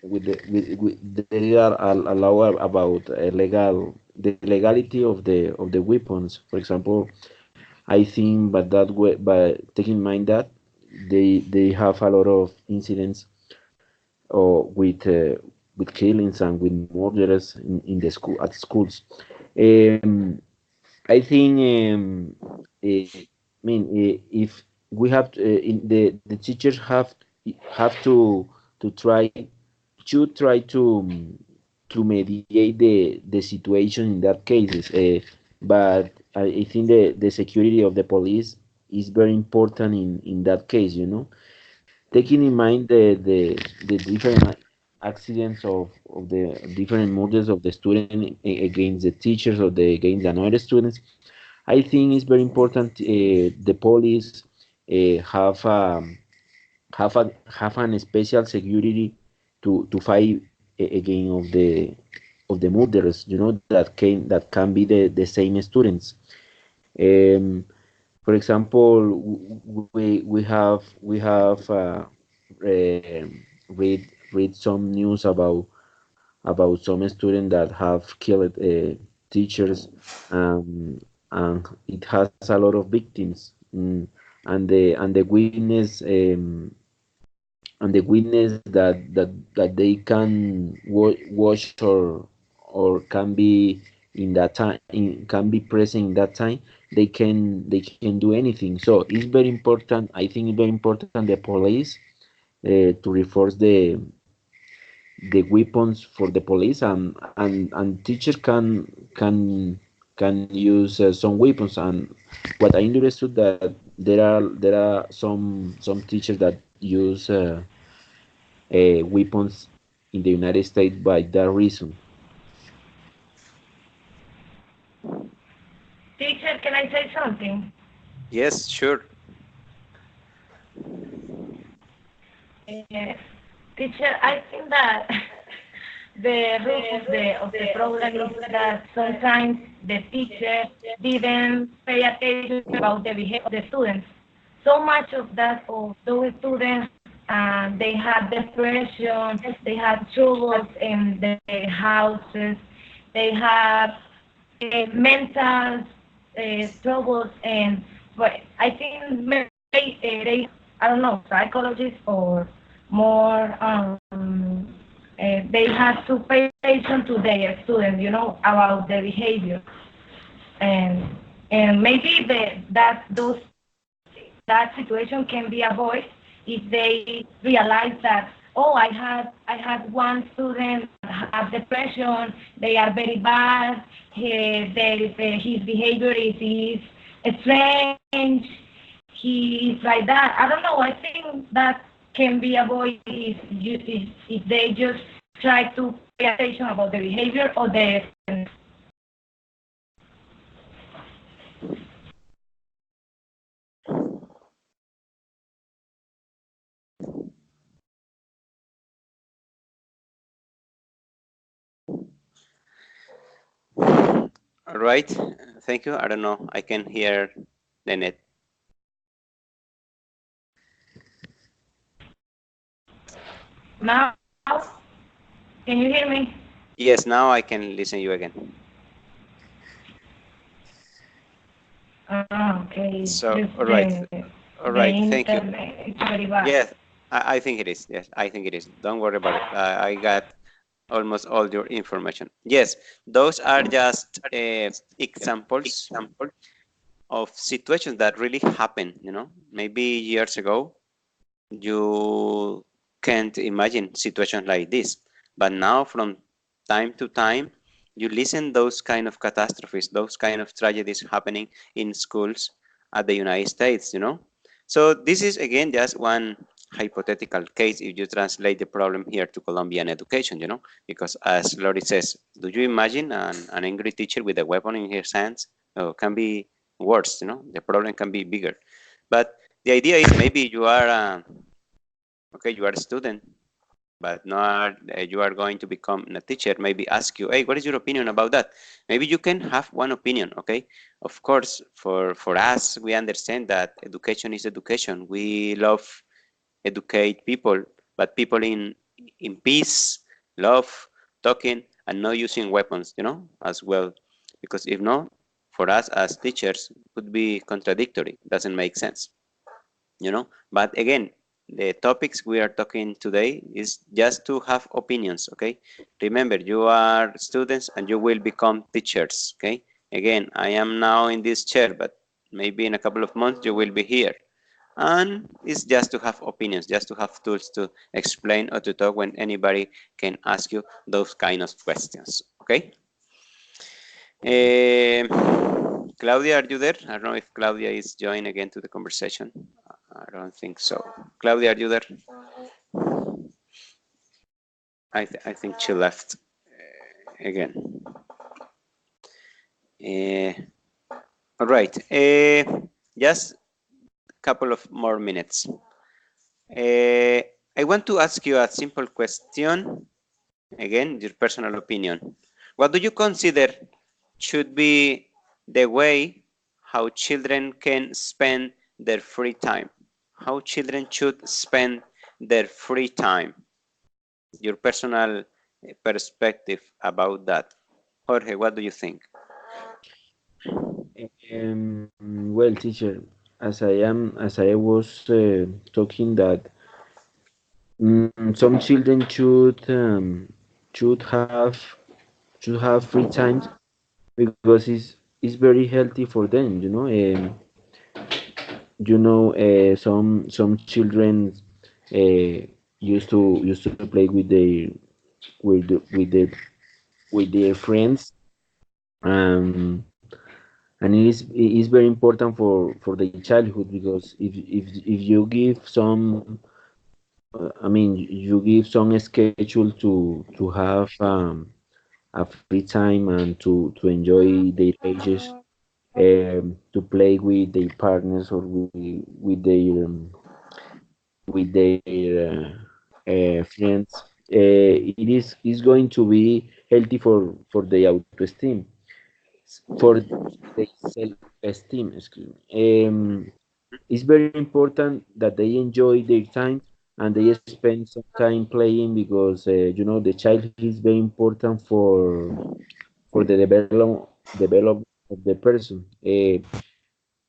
with the legal allow about legal the legality of the weapons. For example, I think, but that way, but taking in mind that they have a lot of incidents or with killings and with murders in the school at schools. Um, I think I mean if we have to, the teachers have to try should try to mediate the situation in that cases. But I think the security of the police is very important in that case. You know, taking in mind the different accidents of the different murders of the student against the teachers or the against another students. I think it's very important the police have an special security to fight against of the murders. You know that can be the same students. Um, for example, read some news about some students that have killed teachers, and it has a lot of victims. And the witness that they can watch or can be in that time can be present in that time, they can do anything. So it's very important. I think it's very important the police to reinforce the weapons for the police, and teachers can use some weapons. And what I understood that there are some teachers that use weapons in the United States by that reason. Teacher, can I say something? Yes, sure. Teacher, I think that the root of the problem is that sometimes the teacher didn't pay attention about the behavior of the students. So much of that of those students, they had depression, they had troubles in their houses, they had mental troubles, and but I think maybe they I don't know, psychologists or more they have to pay attention to their students, about their behavior, and maybe that situation can be avoided if they realize that, oh, I had one student that have depression, they are very bad, his behavior is strange, he is like that. I don't know. I think that can be avoided if they just try to pay attention about the behavior of the. All right. Thank you. I don't know. I can hear the net. Now, can you hear me? Yes, now I can listen you again. Okay. So, all right. All right. Thank you. It's very bad. Yes, I think it is. Yes, I think it is. Don't worry about it. I got almost all your information. Yes, those are just examples of situations that really happen. Maybe years ago, you can't imagine situations like this, but now from time to time, you listen those kind of catastrophes, those kind of tragedies happening in schools at the United States. So this is again just one hypothetical case if you translate the problem here to Colombian education, because as Lori says, do you imagine an angry teacher with a weapon in his hands? Can be worse, the problem can be bigger. But The idea is maybe you are okay, you are a student, but not you are going to become a teacher. Maybe ask you, hey, what is your opinion about that? Maybe you can have one opinion. Okay, of course, for us, we understand that education is education. We love educate people, but people in peace, love, talking, and not using weapons, as well. Because if not, for us as teachers, it would be contradictory. Doesn't make sense, But again, the topics we are talking today is just to have opinions, okay? Remember, you are students and you will become teachers, okay? Again, I am now in this chair, but maybe in a couple of months you will be here. And it's just to have opinions, just to have tools to explain or to talk when anybody can ask you those kind of questions, okay? Claudia, are you there? I don't know if Claudia is joining again to the conversation. I don't think so. Claudia, are you there? I think she left again. All right. Just a couple of more minutes. I want to ask you a simple question. Again, your personal opinion. What do you consider should be the way how children can spend their free time? How children should spend their free time? Your personal perspective about that. Jorge, what do you think? Well, teacher, as I was talking that some children should have free time because it's very healthy for them. Some children uh, used to play with their friends, um, and it is very important for the childhood because if you give some I mean you give some schedule to have a free time and to enjoy their ages, to play with their partners or with their friends, it is going to be healthy for the auto-esteem, for the self-esteem, excuse me. It's very important that they enjoy their time and they spend some time playing because the child is very important for the develop of the person.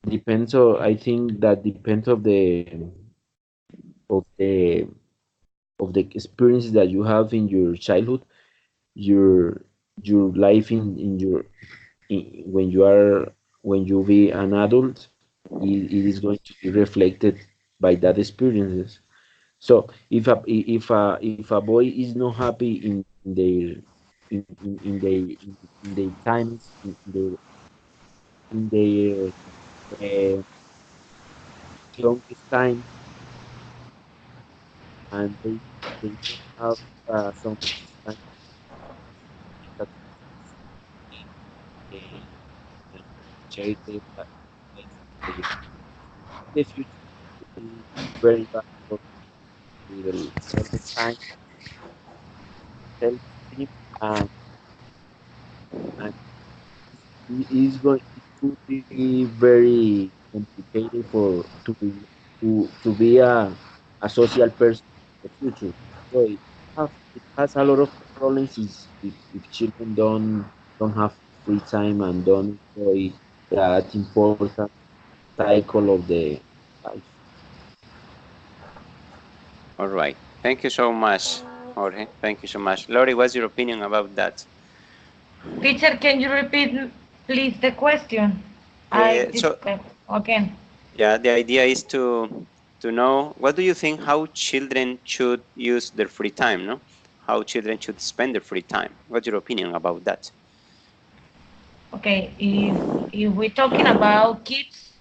Depends on, I think that depends of the of the experiences that you have in your childhood, your life when you be an adult, it is going to be reflected by that experiences. So if a boy is not happy in their times in their uh, youngest time, and they don't have some time that can share their life with their in the future, is very bad for their self-esteem, self-esteem, and and it could be very complicated to be a social person in the future. So it has a lot of problems if children don't have free time and don't enjoy that important cycle of the life. All right. Thank you so much, Jorge. Thank you so much. Lori, what's your opinion about that? Teacher, can you repeat, please, the question? So Again. yeah, the idea is to know what do you think how children should use their free time, no? How children should spend their free time. What's your opinion about that? Okay, if we're talking about kids,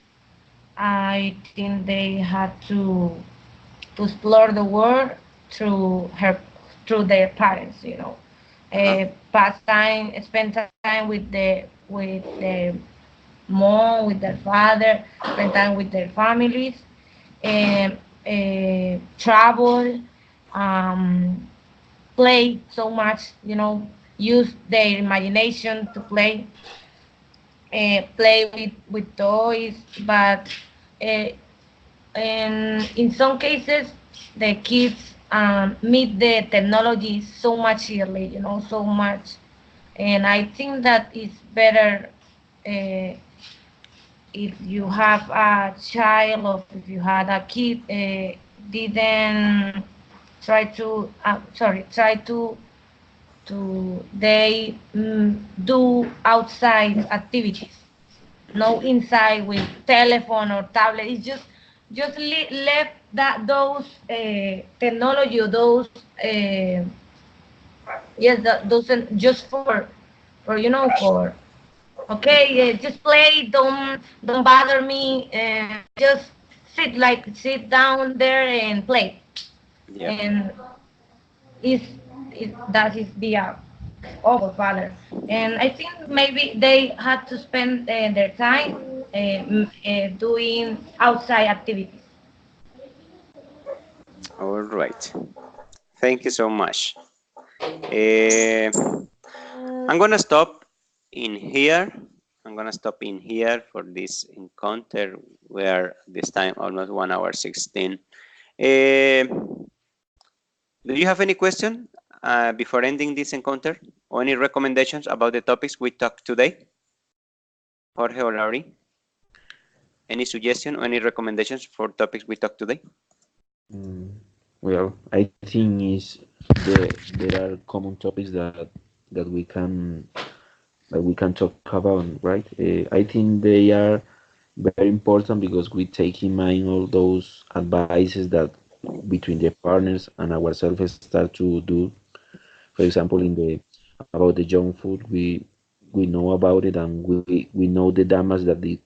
I think they have to explore the world through their parents. Pass time, spend time with the mom, with their father, spend time with their families, travel, play so much, use their imagination to play with toys, but uh, in some cases, the kids meet the technology so much early, so much. And I think that it's better uh, if you have a child or if you had a kid, didn't try to they do outside activities, no inside with telephone or tablet. It's just left that those technology or those yes those just for for okay, just play, don't bother me, just sit down there and play. Yeah. And is that is be a awful father. And I think maybe they had to spend their time doing outside activities. All right. Thank you so much. Uh, I'm gonna stop in here. I'm gonna stop in here for this encounter. Where this time almost 1 hour 16. Do you have any question before ending this encounter, or any recommendations about the topics we talked today? Jorge or Laurie? Any suggestion or any recommendations for topics we talked today? Well, I think there are common topics that we can talk about, right? I think they are very important because we take in mind all those advices that between the partners and ourselves start to do. For example, in the about the junk food, we know about it and we know the damage that it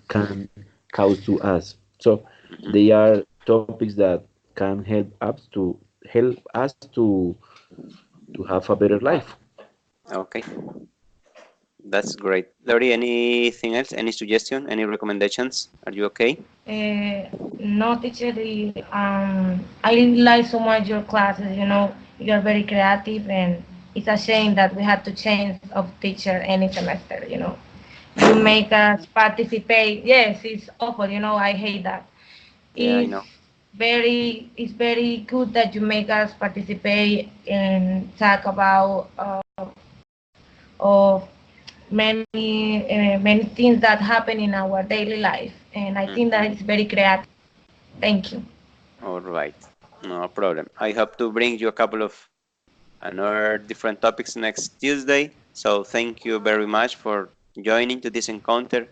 can cause to us. So they are topics that can help us to have a better life. Okay, that's great. Laurie, anything else? Any suggestion? Any recommendations? Are you okay? No, teacher, I like so much your classes. You're very creative, and it's a shame that we had to change of teacher any semester. You make us participate. Yes, it's awful. I hate that. Yeah, I It's know. very good that you make us participate and talk about of many things that happen in our daily life, and I think that Mhm. it's very creative. Thank you. All right, no problem. I hope to bring you a couple of another different topics next Tuesday. So thank you very much for joining to this encounter.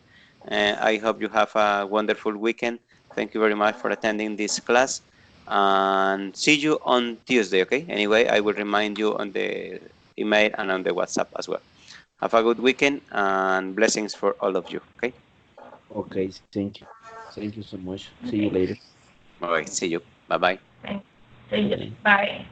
I hope you have a wonderful weekend. Thank you very much for attending this class, and see you on Tuesday. Okay. Anyway, I will remind you on the email and on the WhatsApp as well. Have a good weekend and blessings for all of you. Okay. Okay, thank you so much. See you Okay. later. All right. See you. Bye bye. Thank you. Bye. Bye.